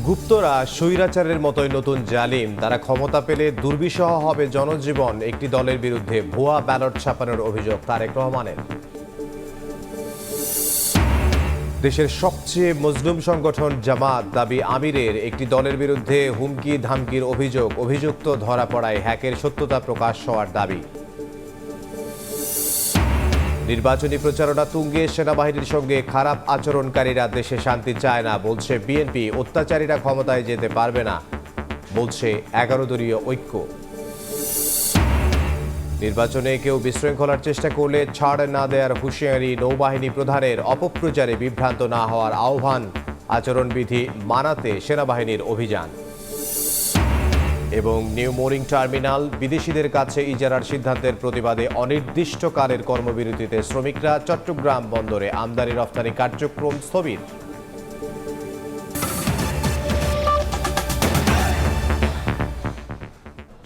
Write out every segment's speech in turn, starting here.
গুপ্তরা স্বৈরাচারের মতোই নতুন জালিম। তারা ক্ষমতা পেলে দুর্বিষহ হবে জনজীবন। একটি দলের বিরুদ্ধে ভুয়া ব্যালট ছাপানোর অভিযোগ তারেক রহমানের। দেশের সবচেয়ে মজলুম সংগঠন জামাত দাবি আমিরের একটি দলের বিরুদ্ধে হুমকি ধামকির অভিযোগ। অভিযুক্ত ধরা পড়ায় হ্যাকের সত্যতা প্রকাশ হওয়ার দাবি। নির্বাচনী প্রচারণা তুঙ্গে, সেনাবাহিনীর সঙ্গে খারাপ আচরণকারীরা দেশে শান্তি চায় না বলছে বিএনপি। অত্যাচারীরা ক্ষমতায় যেতে পারবে না বলছে 11 দলীয় ঐক্য। নির্বাচনে কেউ বিশৃঙ্খলার চেষ্টা করলে ছাড় না দেওয়ার হুঁশিয়ারি নৌবাহিনী প্রধানের। অপপ্রচারে বিভ্রান্ত না হওয়ার আহ্বান। আচরণবিধি মানাতে সেনাবাহিনীর অভিযান। এবং নিউ মোরিং টার্মিনাল বিদেশিদের কাছে ইজারার সিদ্ধান্তের প্রতিবাদে অনির্দিষ্টকালের কর্মবিরতিতে শ্রমিকরা। চট্টগ্রাম বন্দরে আমদানি রফতানি কার্যক্রম স্থবির।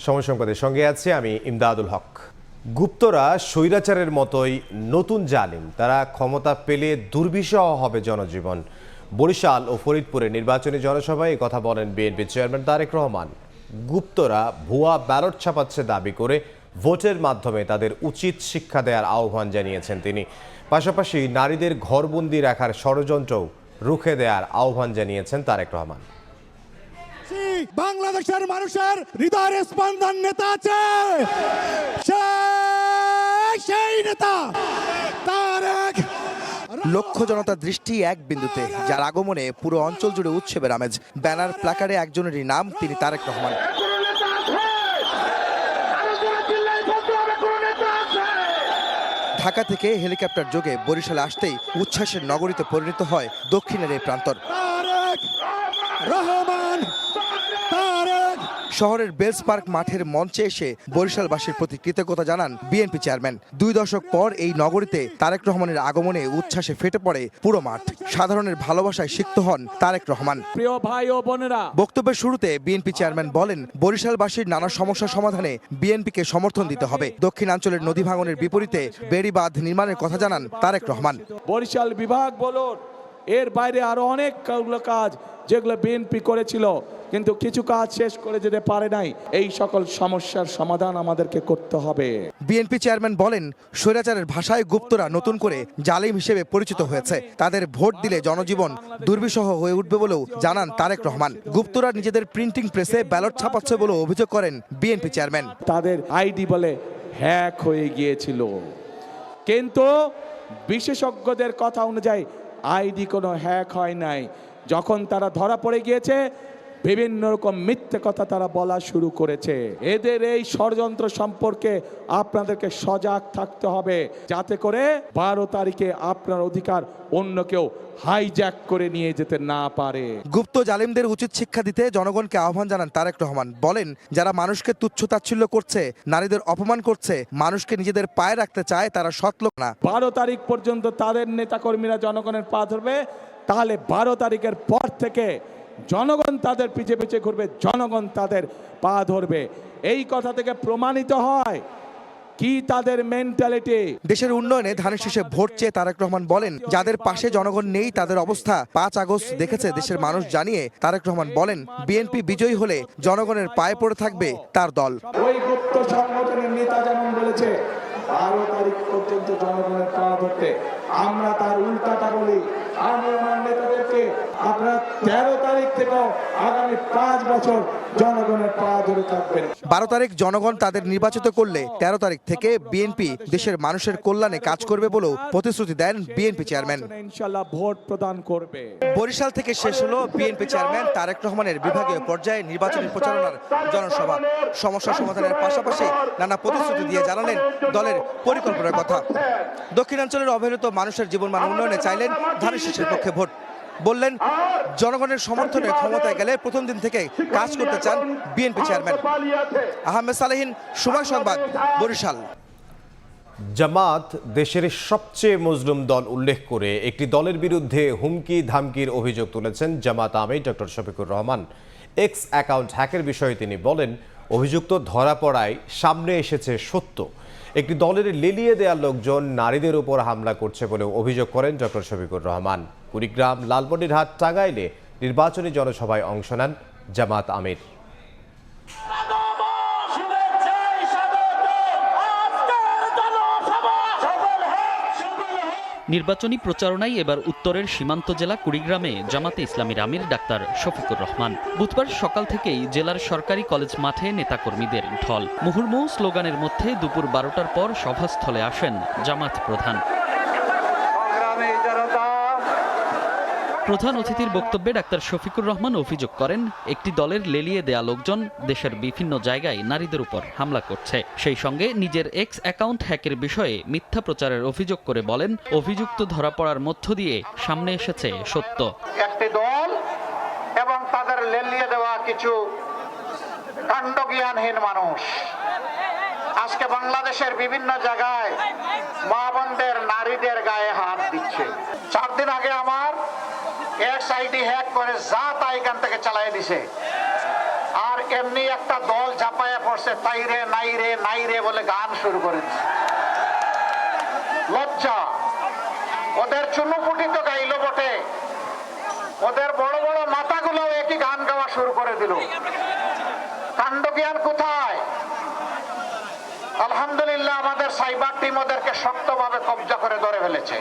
সময় সংবাদের সঙ্গে আছে আমি ইমদাদুল হক। গুপ্তরা স্বৈরাচারের মতোই নতুন জালিম। তারা ক্ষমতা পেলে দুর্বিষহ হবে জনজীবন। বরিশাল ও ফরিদপুরে নির্বাচনী জনসভায় কথা বলেন বিএনপি চেয়ারম্যান তারেক রহমান। গুপ্তরা ভুয়া ব্যালট ছাপাচ্ছে দাবি করে ভোটের মাধ্যমে তাদের উচিত শিক্ষা দেওয়ার আহ্বান জানিয়েছেন তিনি। পাশাপাশি নারীদের ঘরবন্দি রাখার ষড়যন্ত্রও রুখে দেওয়ার আহ্বান জানিয়েছেন তারেক রহমান। বাংলাদেশের মানুষের হৃদয়ের স্পন্দন নেতা আছে, সেই নেতা তারেক। লক্ষ জনতার দৃষ্টি এক বিন্দুতে, যার আগমনে পুরো অঞ্চল জুড়ে উৎসবের আমেজ। ব্যানার প্লাকার্ডে একজনেরই নাম, তিনি তারেক রহমান। ঢাকা থেকে হেলিকপ্টার যোগে বরিশালে আসতেই উচ্ছ্বাসের নগরীতে পরিণত হয় দক্ষিণের এই প্রান্তর। শহরের বেলস পার্ক মাঠের মঞ্চে এসে বরিশালবাসীর প্রতি কৃতজ্ঞতা জানান বিএনপি চেয়ারম্যান। 2 দশক পর এই নগরীতে তারেক রহমানের আগমনে উচ্ছ্বাসে ফেটে পড়ে পুরো মাঠ। সাধারণের ভালোবাসায় সিক্ত হন তারেক রহমান। প্রিয় ভাই ও বোনেরা, বক্তব্যের শুরুতে বিএনপি চেয়ারম্যান বলেন, বরিশালবাসীর নানা সমস্যা সমাধানে বিএনপিকে সমর্থন দিতে হবে। দক্ষিণাঞ্চলের নদী ভাঙনের বিপরীতে বেড়িবাঁধ নির্মাণের কথা জানান তারেক রহমান। বরিশাল বিভাগ বলুন, এর বাইরে আরো অনেক কাজ যেগুলো বিএনপি করেছিল, কিন্তু কিছু কাজ শেষ করে যেতে পারে নাই। এই সকল সমস্যার সমাধান আমাদেরকে করতে হবে। বিএনপি চেয়ারম্যান বলেন, স্বৈরাচারের ভাষায় গুপ্তরা নতুন করে জালিম হিসেবে পরিচিত হয়েছে। তাদের ভোট দিলে জনজীবন দুর্বিষহ হয়ে উঠবে বলেও জানান তারেক রহমান। গুপ্তরা নিজেদের প্রিন্টিং প্রেসে ব্যালট ছাপাচ্ছে বলেও অভিযোগ করেন বিএনপি চেয়ারম্যান। তাদের আইডি বলে হ্যাক হয়ে গিয়েছিল, কিন্তু বিশেষজ্ঞদের কথা অনুযায়ী আইডি কোনো হ্যাক হয় নাই। যখন তারা ধরা পড়ে গিয়েছে, বিভিন্ন রকম মিথ্যে কথা তারা বলা শুরু করেছে। এদের এই ষড়যন্ত্র সম্পর্কে আপনাদেরকে সজাগ থাকতে হবে, যাতে করে 12 তারিখে আপনার অধিকার অন্য কেউ হাইজ্যাক করে নিয়ে যেতে না পারে। গুপ্ত জালিমদের উচিত শিক্ষা দিতে জনগণকে আহ্বান জানান তারেক রহমান। বলেন, যারা মানুষকে তুচ্ছ-তাচ্ছিল্য করছে, নারীদের অপমান করছে, মানুষকে নিজেদের পায়ে রাখতে চায়, তারা সৎ লোক না। 12 তারিখ পর্যন্ত তাদের নেতাকর্মীরা জনগণের পা ধরবে, তাহলে 12 তারিখের পর থেকে জনগণ তাদের পিছে পিছে ঘুরবে, জনগণ তাদের পা ধরবে। এই কথা থেকে প্রমাণিত হয় কি তাদের মেন্টালিটি। দেশের উন্নয়নে ধানের শীষে ভোট চেয়ে তারেক রহমান বলেন, যাদের পাশে জনগণ নেই তাদের অবস্থা 5 আগস্ট দেখেছে দেশের মানুষ। জানিয়ে তারেক রহমান বলেন, বিএনপি বিজয়ী হলে জনগণের পায়ে পড়ে থাকবে তার দল। ওই গুপ্ত সংগঠনের নেতা যেমন বলেছে 12 তারিখ পর্যন্ত জনগণের পা ধরতে, আমরা তার উল্টাটা বলি। আমি আমার নেতাদেরকে আপনারা 13 তারিখ থেকে আগামী 5 বছর জনগণের পা ধরে থাকবেন। 12 তারিখ জনগণ তাদের নির্বাচিত করলে 13 তারিখ থেকে বিএনপি দেশের মানুষের কল্যাণে কাজ করবে বলেও প্রতিশ্রুতি দেন বিএনপি চেয়ারম্যান। ইনশাআল্লাহ ভোট প্রদান করবে। বরিশাল থেকে শেষ হলো বিএনপি চেয়ারম্যান তারেক রহমানের বিভাগীয় পর্যায়ে নির্বাচনী প্রচারণার জনসভা। সমস্যা সমাধানের পাশাপাশি নানা প্রতিশ্রুতি দিয়ে জানালেন দলের পরিকল্পনার কথা। দক্ষিণাঞ্চলের অবহেলিত মানুষের জীবনমান উন্নয়নে চাইলেন ধানের শীষের পক্ষে ভোট। বললেন, জনগণের সমর্থনে ক্ষমতায় গেলে প্রথম দিন থেকে কাজ করতে চান বিএনপি চেয়ারম্যান। আহমেদ সালেহীন, সময় সংবাদ, বরিশাল। জামাত দেশের সবচেয়ে মজলুম দল উল্লেখ করে একটি দলের বিরুদ্ধে হুমকি ধামকির অভিযোগ তুলেছেন জামাত আমির doctor Shafiqur Rahman. X account হ্যাকের বিষয়ে তিনি বলেন, অভিযুক্ত ধরা পড়ায় সামনে এসেছে সত্য। একটি দলের লেলিয়ে দেয়া লোকজন নারীদের উপর হামলা করছে বলেও অভিযোগ করেন ডক্টর শফিকুর রহমান। কুড়িগ্রাম, লালমনিরহাট, টাঙ্গাইলে নির্বাচনী জনসভায় অংশ নেন জামাত আমির। নির্বাচনী প্রচারণায় এবার উত্তরের সীমান্ত জেলা কুড়িগ্রামে জামাতে ইসলামীর আমির ডাক্তার শফিকুর রহমান। বুধবার সকাল থেকেই জেলার সরকারি কলেজ মাঠে নেতাকর্মীদের ঢল। মুহুর্মুহু স্লোগানের মধ্যে দুপুর 12টার পর সভাস্থলে আসেন জামাত প্রধান। প্রধান অতিথির বক্তব্যে ডাক্তার শফিকুর রহমান অভিযোগ করেন, একটি দলের লেলিয়ে দেয়া লোকজন দেশের বিভিন্ন জায়গায় নারীদের উপর হামলা করছে। সেই সঙ্গে নিজের এক্স অ্যাকাউন্ট হ্যাকের বিষয়ে মিথ্যা প্রচারের অভিযোগ করে বলেন, অভিযুক্ত ধরা পড়ার মধ্য দিয়ে সামনে এসেছে সত্য। একটি দল এবং তাদের লেলিয়ে দেওয়া কিছু কাণ্ডজ্ঞানহীন মানুষ আজকে বাংলাদেশের বিভিন্ন জায়গায় মা বোনদের নারীদের গায়ে হাত দিচ্ছে। 4 দিন আগে আমার এক্স আইডি হ্যাক করে যা তাই এখান থেকে চালাই দিছে, আর এমনি একটা দল ঝাঁপাইয়া পড়ছে, তাইরে নাইরে নাইরে বলে গান শুরু করে দিচ্ছে। লজ্জা! ওদের চুনুপুটি তো গাইলো বটে, ওদের বড় বড় মাথাগুলো একই গান গাওয়া শুরু করে দিল। কাণ্ডজ্ঞান কোথায়? আলহামদুলিল্লাহ আমাদের সাইবার টিম ওদেরকে শক্তভাবে কবজা করে ধরে ফেলেছে।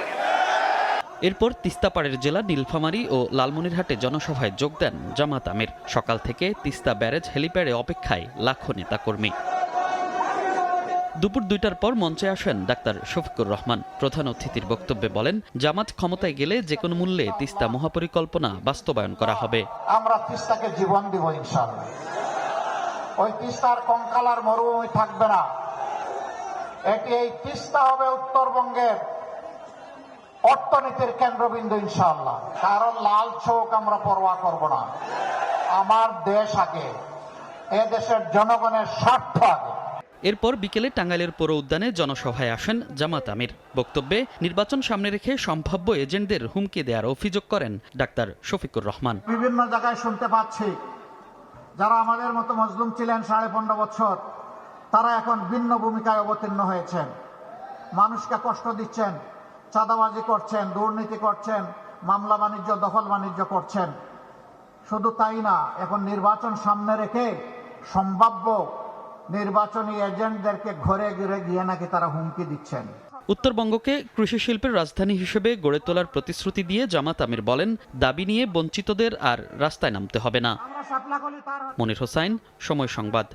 এরপর তিস্তাপাড়ের জেলা নীলফামারী ও লালমনিরহাটে জনসভায় যোগ দেন জামাত আমির। সকাল থেকে তিস্তা ব্যারেজ হেলিপ্যাডে অপেক্ষায় লাখো নেতাকর্মী। দুপুর 2টার পর মঞ্চে আসেন ডাক্তার শফিকুর রহমান। প্রধান অতিথির বক্তব্যে বলেন, জামাত ক্ষমতায় গেলে যে কোনো মূল্যে তিস্তা মহাপরিকল্পনা বাস্তবায়ন করা হবে। আমরা তিস্তাকে জীবন দিব ইনশাআল্লাহ। ওই তিস্তার কঙ্কালার মরুভূমি থাকবে না। এই তিস্তা হবে উত্তরবঙ্গের অর্থনীতির কেন্দ্রবিন্দু ইনশাআল্লাহ। কারণ লাল চোখ আমরা পরোয়া করব না। আমার দেশ আগে, এ দেশের জনগণের স্বার্থ আগে। এরপর বিকেলে টাঙ্গাইলের পৌর উদ্যানে জনসভায় আসেন জামাত আমির। বক্তব্যে নির্বাচন সামনে রেখে সম্ভাব্য এজেন্টদের হুমকি দেওয়ার অভিযোগ করেন ডাক্তার শফিকুর রহমান। বিভিন্ন জায়গায় শুনতে পাচ্ছি, যারা আমাদের মতো মজলুম ছিলেন 15.5 বছর, তারা এখন ভিন্ন ভূমিকায় অবতীর্ণ হয়েছেন। মানুষকে কষ্ট দিচ্ছেন, চাঁদাবাজি করছেন, দুর্নীতি করছেন, মামলা বাণিজ্য, দখল বাণিজ্য করছেন। শুধু তাই না, এখন নির্বাচন সামনে রেখে সম্ভাব্য নির্বাচনী এজেন্টদেরকে ঘরে ঘুরে গিয়ে নাকি তারা হুমকি দিচ্ছেন। উত্তরবঙ্গকে কৃষি শিল্পের রাজধানী হিসেবে গড়ে তোলার প্রতিশ্রুতি দিয়ে জামাত আমির বলেন, দাবি নিয়ে বঞ্চিতদের আর রাস্তায় নামতে হবে না। মনির হোসাইন, সময় সংবাদ।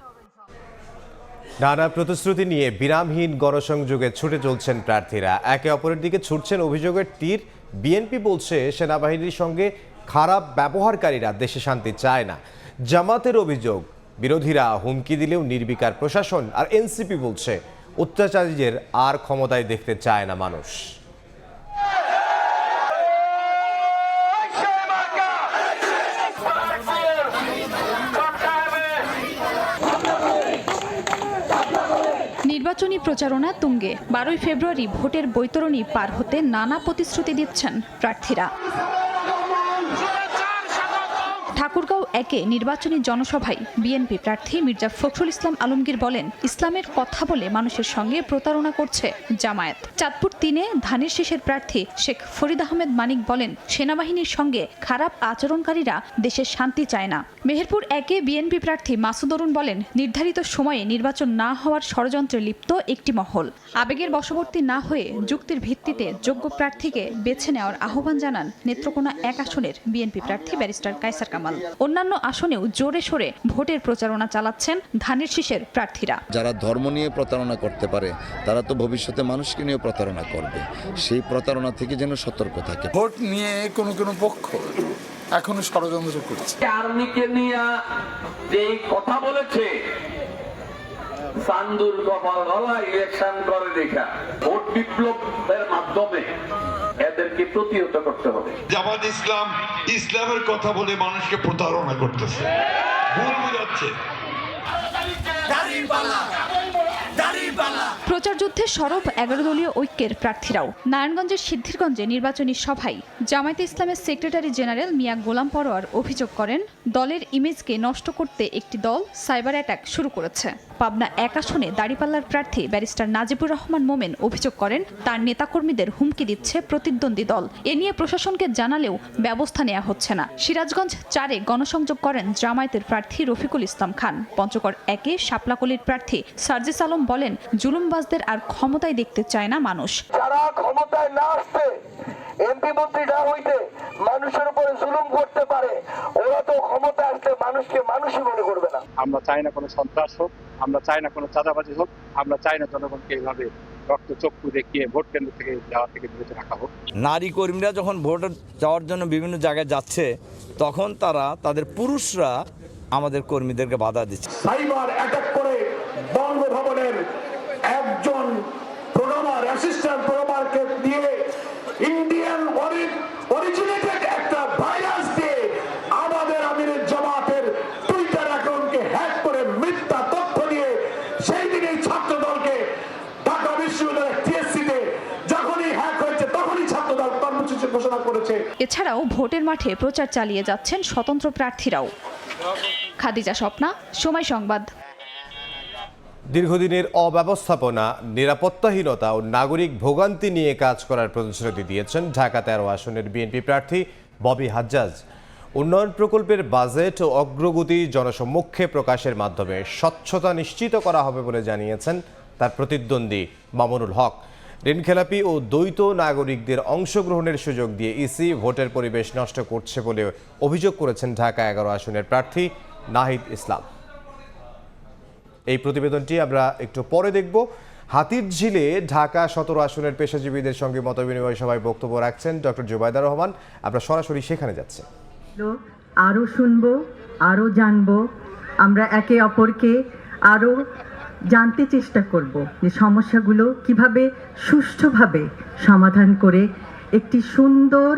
নানা প্রতিশ্রুতি নিয়ে বিরামহীন গণসংযোগে ছুটে চলছেন প্রার্থীরা। একে অপরের দিকে ছুটছেন অভিযোগের তীর। বিএনপি বলছে সেনাবাহিনীর সঙ্গে খারাপ ব্যবহারকারীরা দেশে শান্তি চায় না। জামাতের অভিযোগ, বিরোধীরা হুমকি দিলেও নির্বিকার প্রশাসন। আর এনসিপি বলছে অত্যাচারীদের আর ক্ষমতায় দেখতে চায় না মানুষ। নির্বাচনী প্রচারণা তুঙ্গে। 12 ফেব্রুয়ারি ভোটের বৈতরণী পার হতে নানা প্রতিশ্রুতি দিচ্ছেন প্রার্থীরা। ঠাকুরগাঁও 1-এ নির্বাচনী জনসভায় বিএনপি প্রার্থী মির্জা ফখরুল ইসলাম আলমগীর বলেন, ইসলামের কথা বলে মানুষের সঙ্গে প্রতারণা করছে জামায়াত। চাঁদপুর 3-এ ধানের শীষের প্রার্থী শেখ ফরিদ আহমেদ মানিক বলেন, সেনাবাহিনীর সঙ্গে খারাপ আচরণকারীরা দেশের শান্তি চায় না। মেহেরপুর 1-এ বিএনপি প্রার্থী মাসুদ অরুণ বলেন, নির্ধারিত সময়ে নির্বাচন না হওয়ার ষড়যন্ত্রে লিপ্ত একটি মহল। আবেগের বশবর্তী না হয়ে যুক্তির ভিত্তিতে যোগ্য প্রার্থীকে বেছে নেওয়ার আহ্বান জানান নেত্রকোনা 1 আসনের বিএনপি প্রার্থী ব্যারিস্টার কায়সার কামাল। অন্যান্য আসনেও জোরে সোরে ভোটের প্রচারণা চালাচ্ছেন ধানের শীষের প্রার্থীরা। যারা ধর্ম নিয়ে প্রতারণা করতে পারে, তারা তো ভবিষ্যতে মানুষকে নিয়ে প্রতারণা করবে। সেই প্রতারণা থেকে যেন সতর্ক থাকে। ভোট নিয়ে কোনো পক্ষ এখনো ষড়যন্ত্র করছে। আর্মিকে নিয়ে যে কথা বলেছে, সান্দুর কপাল গলা ইলেকশন করে দেখা ভোট বিপ্লবের মাধ্যমে এদেরকে প্রতিহত করতে হবে। জামাত ইসলাম ইসলামের কথা বলে মানুষকে প্রতারণা করতেছে, ভুল বুঝাচ্ছে। প্রচার যুদ্ধে সরব 11 দলীয় ঐক্যের প্রার্থীরাও। নারায়ণগঞ্জের সিদ্ধিরগঞ্জে নির্বাচনী সভায় জামায়াতে ইসলামের সেক্রেটারি জেনারেল মিয়া গোলাম পরোয়ার অভিযোগ করেন, দলের ইমেজকে নষ্ট করতে একটি দল সাইবার অ্যাটাক শুরু করেছে। পাবনা 1 আসনে দাঁড়িপাল্লার প্রার্থী ব্যারিস্টার নাজিবুর রহমান মোমেন অভিযোগ করেন, তার নেতাকর্মীদের হুমকি দিচ্ছে প্রতিদ্বন্দ্বী দল। এ নিয়ে প্রশাসনকে জানালেও ব্যবস্থা নেওয়া হচ্ছে না। সিরাজগঞ্জ 4-এ গণসংযোগ করেন জামায়াতের প্রার্থী রফিকুল ইসলাম খান। পঞ্চগড় 1-এ শাপলাকলির প্রার্থী সার্জিস আলম বলেন, জুলুমবাজদের আর ক্ষমতায় দেখতে চায় না মানুষ। যারা ক্ষমতায় না আসতে, এমপি মন্ত্রী না হইতে মানুষের উপরে জুলুম করতে পারে, ওরা তো ক্ষমতায় আসলে মানুষকে মানুষই মনে করবে না। আমরা চাই না কোনো সন্ত্রাস হোক, আমরা চাই না কোনো চাঁদাবাজি হোক, আমরা চাই না জনগণকে এইভাবে রক্ত চক্ষু দেখিয়ে ভোট কেন্দ্র থেকে যাওয়া থেকে বিরত রাখা হোক। নারী কর্মীরা যখন ভোট যাওয়ার জন্য বিভিন্ন জায়গায় যাচ্ছে, তখন তাদের পুরুষরা আমাদের কর্মীদেরকে বাধা দিচ্ছে। সাইবার অ্যাটাক করে বঙ্গভবনের একজন প্রোগ্রামার, অ্যাসিস্ট্যান্ট প্রোগ্রামারকে দিয়ে ইন্ডিয়ান অরিজিনেটেড একটা ভাইরাস দিয়ে আমাদের আমিরের জামাতের টুইটার অ্যাকাউন্টকে হ্যাক করে মিথ্যা তথ্য দিয়ে সেই দিনেই ছাত্র দলকে ঢাকা বিশ্ববিদ্যালয়ের টিএসসিতে যখনই হ্যাক হয়েছে তখনই ছাত্র দল কর্মসূচি ঘোষণা করেছে। এছাড়াও ভোটের মাঠে প্রচার চালিয়ে যাচ্ছেন স্বতন্ত্র প্রার্থীরাও। খাদিজা স্বপ্না, সময় সংবাদ। দীর্ঘদিনের অব্যবস্থাপনা, নিরাপত্তাহীনতা ও নাগরিক ভোগান্তি নিয়ে কাজ করার প্রতিশ্রুতি দিয়েছেন ঢাকা 13 আসনের বিএনপি প্রার্থী ববি হাজ্জাজ। উন্নয়ন প্রকল্পের বাজেট ও অগ্রগতি জনসম্মুখে প্রকাশের মাধ্যমে স্বচ্ছতা নিশ্চিত করা হবে বলে জানিয়েছেন তার প্রতিদ্বন্দ্বী মামুনুল হক। ঋণখেলাপি ও দ্বৈত নাগরিকদের অংশগ্রহণের সুযোগ দিয়ে ইসি ভোটের পরিবেশ নষ্ট করছে বলে অভিযোগ করেছেন ঢাকা 11 আসনের প্রার্থী নাহিদ ইসলাম। এই প্রতিবেদনটি আমরা একটু পরে দেখব। হাতিরঝিলে ঢাকা 17 আসনের পেশাজীবীদের সঙ্গে মতবিনিময় সভায় বক্তব্য রাখছেন ডক্টর জুবাইদা রহমান। আমরা সরাসরি সেখানে যাচ্ছি। আরও শুনবো, আরও জানবো, আমরা একে অপরকে আরও জানতে চেষ্টা করব যে সমস্যাগুলো কিভাবে সুষ্ঠুভাবে সমাধান করে একটি সুন্দর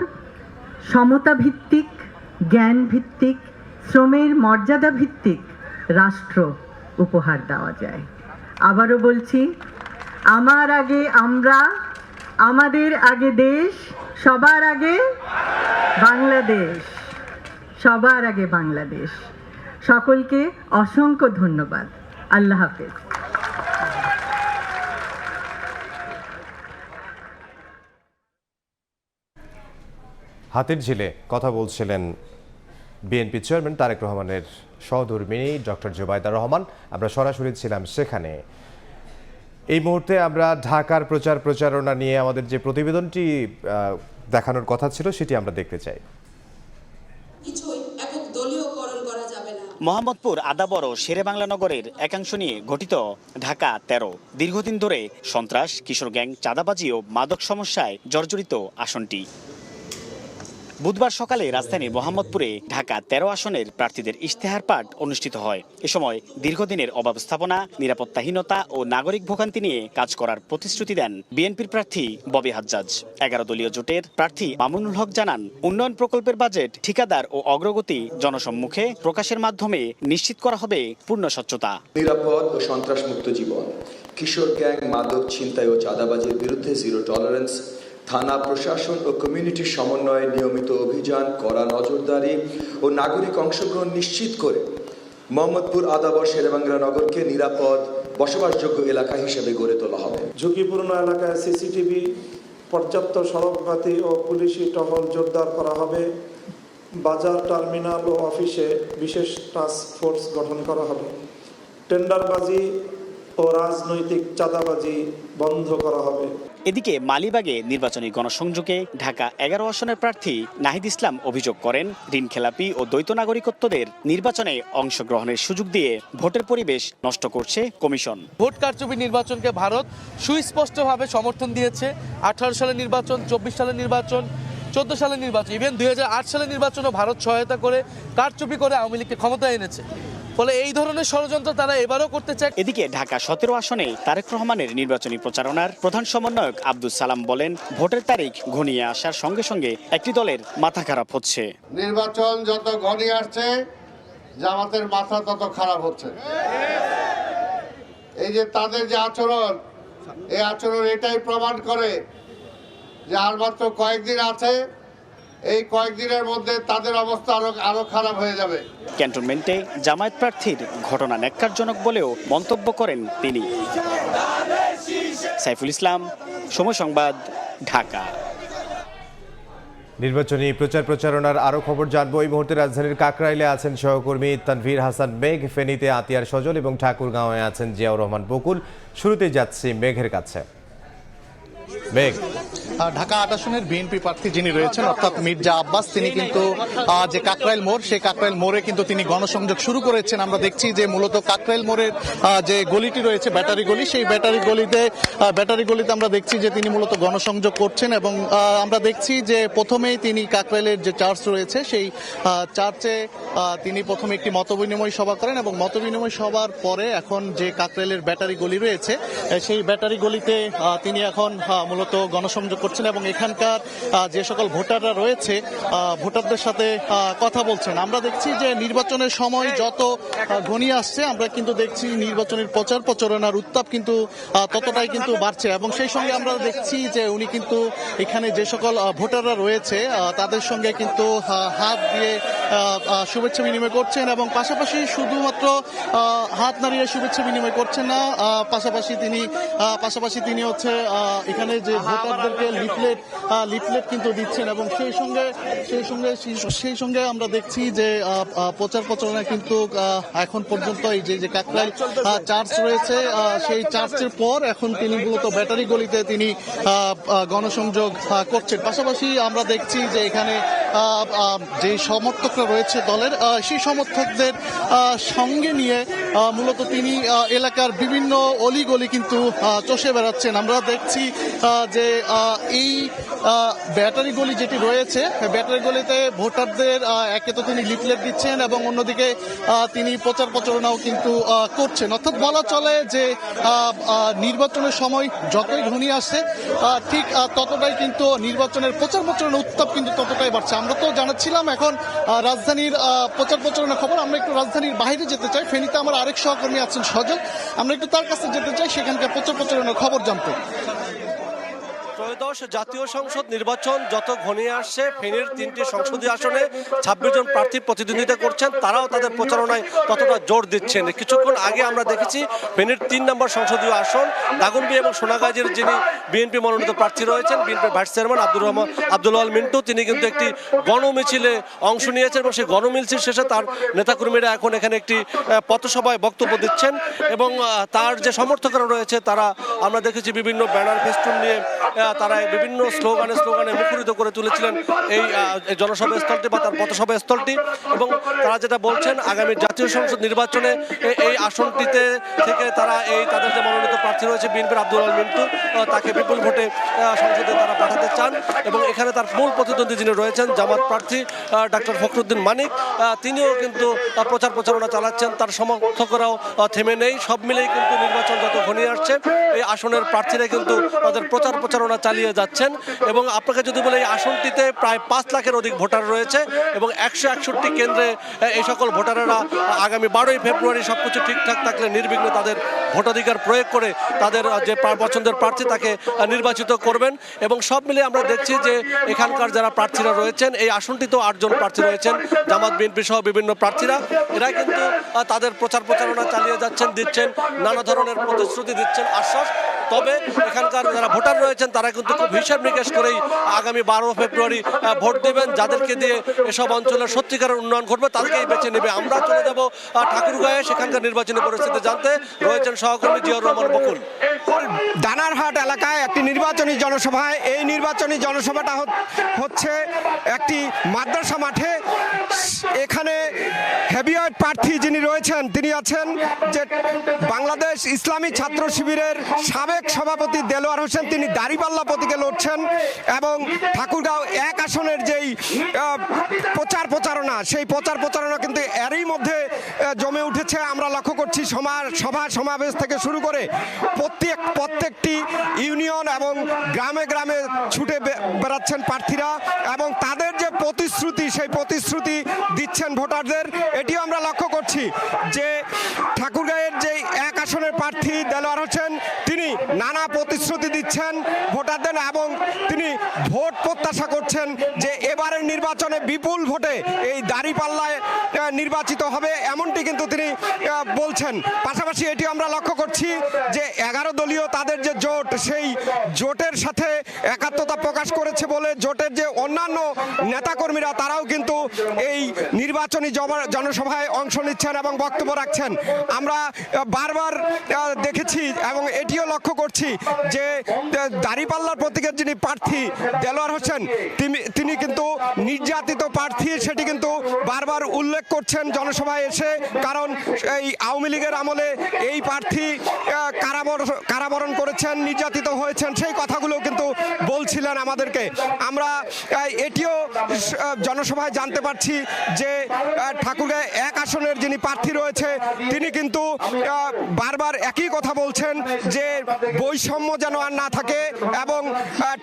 সমতা ভিত্তিক, জ্ঞান ভিত্তিক, শ্রমের মর্যাদা ভিত্তিক রাষ্ট্র উপহার দেওয়া যায়। আবারও বলছি, আমার আগে আমরা, আমাদের আগে দেশ, সবার আগে বাংলাদেশ, সবার আগে বাংলাদেশ। সকলকে অসংখ্য ধন্যবাদ। আল্লাহ হাফেজ। হাতিরঝিলে কথা বলছিলেন বিএনপি চেয়ারম্যান তারেক রহমানের সহধর্মিণী ডক্টর জুবাইদা রহমান। আমরা সরাসরি ছিলাম সেখানে। এই মুহূর্তে আমরা ঢাকার প্রচারণা নিয়ে আমাদের যে প্রতিবেদনটি দেখানোর কথা ছিল সেটি আমরা দেখতে চাই। মোহাম্মদপুর আদাবর ও শেরেবাংলা নগরের একাংশ নিয়ে গঠিত ঢাকা 13 দীর্ঘদিন ধরে সন্ত্রাস, কিশোর গ্যাং, চাঁদাবাজি ও মাদক সমস্যায় জর্জরিত আসনটি। বুধবার সকালে রাজধানীর মোহাম্মদপুরে ঢাকা 13 আসনের প্রার্থীদের ইশতেহার পাঠ অনুষ্ঠিত হয়। এ সময় দীর্ঘদিনের অব্যবস্থাপনা, নিরাপত্তাহীনতা ও নাগরিক ভোগান্তি নিয়ে কাজ করার প্রতিশ্রুতি দেন বিএনপির প্রার্থী ববি হাজ্জাজ। 11 দলীয় জোটের প্রার্থী মামুনুল হক জানান, উন্নয়ন প্রকল্পের বাজেট, ঠিকাদার ও অগ্রগতি জনসম্মুখে প্রকাশের মাধ্যমে নিশ্চিত করা হবে পূর্ণ স্বচ্ছতা। নিরাপদ ও সন্ত্রাসমুক্ত জীবন, কিশোর গ্যাং, মাদক, ছিনতাই ও চাঁদাবাজির বিরুদ্ধে জিরো টলারেন্স, থানা প্রশাসন ও কমিউনিটির সমন্বয়ে নিয়মিত অভিযান, কড়া নজরদারি ও নাগরিক অংশগ্রহণ নিশ্চিত করে মোহাম্মদপুর আদাবর শেরেবাংলা নগরকে নিরাপদ বসবাসযোগ্য এলাকা হিসেবে গড়ে তোলা হবে। ঝুঁকিপূর্ণ এলাকায় সিসিটিভি, পর্যাপ্ত সড়কবাতি ও পুলিশি টহল জোরদার করা হবে। বাজার, টার্মিনাল ও অফিসে বিশেষ টাস্ক ফোর্স গঠন করা হবে। টেন্ডারবাজি ও রাজনৈতিক চাঁদাবাজি বন্ধ করা হবে। এদিকে মালিবাগে নির্বাচনী গণসংযোগে ঢাকা 11 আসনের প্রার্থী নাহিদ ইসলাম অভিযোগ করেন, ঋণখেলাপি ও দ্বৈত নাগরিকত্বদের নির্বাচনে অংশগ্রহণের সুযোগ দিয়ে ভোটের পরিবেশ নষ্ট করছে কমিশন। ভোট কারচুপি নির্বাচনকে ভারত সুস্পষ্টভাবে সমর্থন দিয়েছে। 18 সালের নির্বাচন, 24 সালের নির্বাচন, 14 সালের নির্বাচন, ইভেন 2008 সালের নির্বাচনও ভারত সহায়তা করে কারচুপি করে আওয়ামী লীগকে ক্ষমতায় এনেছে। ফলে এই ধরনের ষড়যন্ত্র তারা এবারও করতে চায়। এদিকে ঢাকা 17 আসনে তারেক রহমানের নির্বাচনী প্রচারণার প্রধান সমন্বয়ক আব্দুল সালাম বলেন, ভোটের তারিখ ঘনিয়ে আসার সঙ্গে সঙ্গে একটি দলের মাথা খারাপ হচ্ছে। নির্বাচন যত ঘনিয়ে আসছে, জামাতের মাথা তত খারাপ হচ্ছে। এই যে তাদের যে আচরণ, এই আচরণ এটাই প্রমাণ করে যে আর মাত্র কয়েকদিন আছে, এই কয়েকদিনের মধ্যে তাদের অবস্থা আরো খারাপ হয়ে যাবে। ক্যান্টনমেন্টে জামায়াত প্রার্থীর ঘটনা ন্যাক্কারজনক বলেও মন্তব্য করেন তিনি। সাইফুল ইসলাম, সময় সংবাদ, ঢাকা। নির্বাচনী প্রচারণার আরো খবর জানবো। এই মুহূর্তে রাজধানীর কাকরাইলে আছেন সহকর্মী তানভীর হাসান মেঘ, ফেনীতে আতিয়ার সজল এবং ঠাকুরগাঁওয়ে আছেন জিয়াউর রহমান বকুল। শুরুতেই যাচ্ছি মেঘের কাছে। মেঘ, ঢাকা ৮ আসনের বিএনপি প্রার্থী যিনি রয়েছেন অর্থাৎ মির্জা আব্বাস, তিনি কিন্তু যে কাকরাইল মোড়, সেই কাকরাইল মোড়ে কিন্তু তিনি গণসংযোগ শুরু করেছেন। আমরা দেখছি যে মূলত কাকরাইল মোড়ের যে গলিটি রয়েছে ব্যাটারি গলি, সেই ব্যাটারি গলিতে আমরা দেখছি যে তিনি মূলত গণসংযোগ করছেন এবং আমরা দেখছি যে প্রথমেই তিনি কাকরাইলের যে চার্চ রয়েছে সেই চার্চে তিনি প্রথমে একটি মতবিনিময় সভা করেন এবং মতবিনিময় সভার পরে এখন যে কাকরাইলের ব্যাটারি গলি রয়েছে সেই ব্যাটারি গলিতে তিনি এখন মূলত গণসংযোগ করছেন এবং এখানকার যে সকল ভোটাররা রয়েছে ভোটারদের সাথে কথা বলছেন। আমরা দেখছি যে নির্বাচনের সময় যত ঘনিয়ে আসছে আমরা কিন্তু দেখছি নির্বাচনের প্রচারণার উত্তাপ কিন্তু ততটাই কিন্তু বাড়ছে এবং সেই সঙ্গে আমরা দেখছি যে উনি কিন্তু এখানে যে সকল ভোটাররা রয়েছে তাদের সঙ্গে কিন্তু হাত দিয়ে শুভেচ্ছা বিনিময় করছেন এবং পাশাপাশি শুধুমাত্র হাত নাড়িয়ে শুভেচ্ছা বিনিময় করছেন না, পাশাপাশি তিনি হচ্ছে এখানে যে ভোটারদেরকে লিফলেট কিন্তু দিচ্ছেন এবং সেই সঙ্গে আমরা দেখছি যে প্রচারণা কিন্তু এখন পর্যন্ত এই যে কাকরাইল চার্চ রয়েছে সেই চার্চের পর এখন তিনি মূলত ব্যাটারি গলিতে তিনি গণসংযোগ করছেন। পাশাপাশি আমরা দেখছি যে এখানে যে সমর্থকরা রয়েছে দলের, সেই সমর্থকদের সঙ্গে নিয়ে মূলত তিনি এলাকার বিভিন্ন অলিগলি কিন্তু চষে বেড়াচ্ছেন। আমরা দেখছি যে এই ব্যাটারি গলি যেটি রয়েছে ব্যাটারি গলিতে ভোটারদের একে তো তিনি লিফলেট দিচ্ছেন এবং অন্যদিকে তিনি প্রচারণাও কিন্তু করছেন। অর্থাৎ বলা চলে যে নির্বাচনের সময় যতই ঘনিয়ে আসছে ঠিক ততটাই কিন্তু নির্বাচনের প্রচারণা উত্তাপ কিন্তু ততটাই বাড়ছে। আমরা তো জানাচ্ছিলাম এখন রাজধানীর প্রচারণা খবর। আমরা একটু রাজধানীর বাইরে যেতে চাই, ফেনীতে আমার আরেক সহকর্মী আছেন সজল, আমরা একটু তার কাছে যেতে চাই সেখানকার প্রচারণার খবর জানতে। ত্রয়োদশ জাতীয় সংসদ নির্বাচন যত ঘনিয়ে আসছে, ফেনীর 3টি সংসদীয় আসনে 26 জন প্রার্থী প্রতিদ্বন্দ্বিতা করছেন, তারাও তাদের প্রচারণায় ততটা জোর দিচ্ছেন। কিছুক্ষণ আগে আমরা দেখেছি ফেনীর 3 নম্বর সংসদীয় আসন দাগনভূঞা এবং সোনাগাজীর যিনি বিএনপি মনোনীত প্রার্থী রয়েছেন, বিএনপির ভাইস চেয়ারম্যান আব্দুল ওয়াল মিন্টু, তিনি কিন্তু একটি গণমিছিলে অংশ নিয়েছেন এবং সেই গণমিছিল শেষে তার নেতাকর্মীরা এখন এখানে একটি পথসভায় বক্তব্য দিচ্ছেন এবং তার যে সমর্থকরা রয়েছে তারা আমরা দেখেছি বিভিন্ন ব্যানার ফেস্টুন নিয়ে তারা বিভিন্ন স্লোগানে মুখরিত করে তুলেছিলেন এই জনসভা স্থলটি বা তার পথসভা স্থলটি এবং তারা যেটা বলছেন আগামী জাতীয় সংসদ নির্বাচনে এই আসনটিতে থেকে তারা তাদের যে মনোনীত প্রার্থী রয়েছে বিএনপির আব্দুল ওয়াল মিন্টু, তাকে বিপুল ভোটে সংসদে তারা পাঠাতে চান এবং এখানে তার মূল প্রতিদ্বন্দ্বী যিনি রয়েছেন জামাত প্রার্থী ডক্টর ফখরুদ্দিন মানিক, তিনিও কিন্তু প্রচারণা চালাচ্ছেন। তার সমর্থকরাও থেমে নেই। সব মিলেই কিন্তু নির্বাচন যত ঘনিয়ে আসছে এই আসনের প্রার্থীরা কিন্তু তাদের প্রচারণা চালিয়ে যাচ্ছেন এবং আপনাকে যদি বলে এই আসনটিতে প্রায় 5 লাখের অধিক ভোটার রয়েছে এবং 161 কেন্দ্রে এই সকল ভোটারেরা আগামী 12ই ফেব্রুয়ারি সবকিছু ঠিকঠাক থাকলে নির্বিঘ্নে তাদের ভোটাধিকার প্রয়োগ করে তাদের যে পছন্দের প্রার্থী তাকে নির্বাচিত করবেন এবং সব মিলে আমরা দেখছি যে এখানকার যারা প্রার্থীরা রয়েছেন এই আসনটিতেও 8 জন প্রার্থী রয়েছেন, জামাত বিএনপি সহ বিভিন্ন প্রার্থীরা, এরা কিন্তু তাদের প্রচারণা চালিয়ে দিচ্ছেন নানা ধরনের প্রতিশ্রুতি দিচ্ছেন, আশ্বাস। তবে এখানকার যারা ভোটার রয়েছেন তারা কিন্তু খুব হিসাব নিকাশ করেই আগামী 12 ফেব্রুয়ারি ভোট দেবেন। যাদেরকে দিয়ে এসব অঞ্চলের সত্যিকারের উন্নয়ন ঘটবে তাদেরকেই বেছে নেবে। আমরা চলে যাব ঠাকুরগাঁয়ে, সেখানকার নির্বাচনী পরিস্থিতি জানতে রয়েছেন সহকর্মী জিয়াউর রহমান বকুল। দানারহাট এলাকায় একটি নির্বাচনী জনসভায়, এই নির্বাচনী জনসভাটা হচ্ছে একটি মাদ্রাসা মাঠে। এখানে হেভিওয়েট প্রার্থী যিনি রয়েছেন তিনি আছেন যে বাংলাদেশ ইসলামী ছাত্র শিবিরের সাবেক সভাপতি দেলোয়ার হোসেন, তিনি দাঁড়িপাল্লা প্রতীকে লড়ছেন এবং ঠাকুরগাঁও 1 আসনের যেই প্রচারণা সেই প্রচারণা কিন্তু এরই মধ্যে জমে উঠেছে। আমরা লক্ষ্য করছি সভা সমাবেশ থেকে শুরু করে প্রত্যেকটি ইউনিয়ন এবং গ্রামে গ্রামে ছুটে বেড়াচ্ছেন প্রার্থীরা এবং তাদের যে প্রতিশ্রুতি সেই প্রতিশ্রুতি দিচ্ছেন ভোটারদের। এটিও আমরা লক্ষ্য করছি যে ঠাকুরগাঁয়ের যে 1 আসনের আসনের প্রার্থী দেলোয়ার হোসেন তিনি নানা প্রতিশ্রুতি দিচ্ছেন ভোটারদের এবং তিনি ভোট প্রত্যাশা করছেন যে এবারের নির্বাচনে বিপুল ভোটে এই দাঁড়িপাল্লায় নির্বাচিত হবে, এমনটি কিন্তু তিনি বলছেন। পাশাপাশি এটি আমরা লক্ষ্য করছি যে 11 দলীয় তাদের যে জোট, সেই জোটের সাথে একাত্মতা প্রকাশ করেছে বলে জোটের যে অন্যান্য নেতাকর্মীরা তারাও কিন্তু এই নির্বাচনী জনসভায় অংশ নিচ্ছেন এবং বক্তব্য রাখছেন। আমরা বারবার দেখেছি এবং এটিও লক্ষ্য করছি যে দাঁড়িপাল্লার প্রতীকের যিনি প্রার্থী দেলোয়ার হোসেন তিনি কিন্তু নির্যাতিত প্রার্থী, সেটি কিন্তু বারবার উল্লেখ করছেন জনসভায় এসে, কারণ এই আওয়ামী লীগের আমলে এই প্রার্থী কারাবরণ করেছেন, নির্যাতিত হয়েছেন, সেই কথাগুলো কিন্তু বলছিলেন আমাদেরকে। আমরা এটিও জনসভায় জানতে পারছি যে ঠাকুরগাঁও 1 আসনের যিনি প্রার্থী রয়েছে তিনি কিন্তু বারবার একই কথা বলছেন যে বৈষম্য যেন আর না থাকে এবং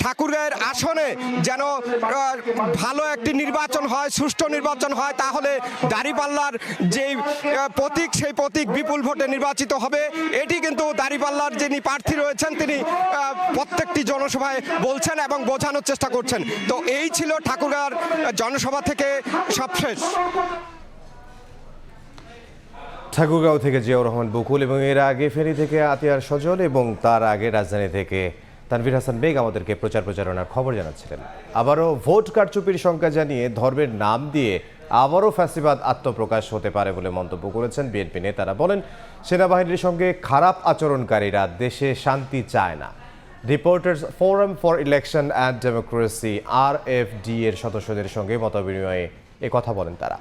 ঠাকুরগাঁওয়ের আসনে যেন ভালো একটি নির্বাচন হয়, সুষ্ঠু নির্বাচন হয়, তাহলে দাঁড়িপাল্লার যে প্রতীক সেই প্রতীক বিপুল ভোটে নির্বাচিত হবে। এটি কিন্তু দাঁড়িপাল্লার যিনি প্রার্থী রয়েছেন তিনি প্রত্যেকটি জনসভায় বলছেন এবং বোঝানোর চেষ্টা করছেন। তো এই ছিল ঠাকুরগাঁওর জনসভা থেকে সবশেষ। ঠাকুরগাঁও থেকে জিয়াউর রহমান বকুল এবং এর আগে ফেনী থেকে আতিয়ার সজল এবং তার আগে রাজধানী থেকে তানভীর হাসান বেগ আমাদেরকে প্রচারণার খবর জানাচ্ছিলেন। আবারও ভোট কারচুপির শঙ্কা জানিয়ে ধর্মের নাম দিয়ে আবারও ফ্যাসিবাদ আত্মপ্রকাশ হতে পারে বলে মন্তব্য করেছেন বিএনপি নেতারা। বলেন, সেনাবাহিনীর সঙ্গে খারাপ আচরণকারীরা দেশে শান্তি চায় না। Reporters forum for election and democracy RFD এর সদস্যদের সঙ্গে মতবিনিময়ে কথা বলেন তারা।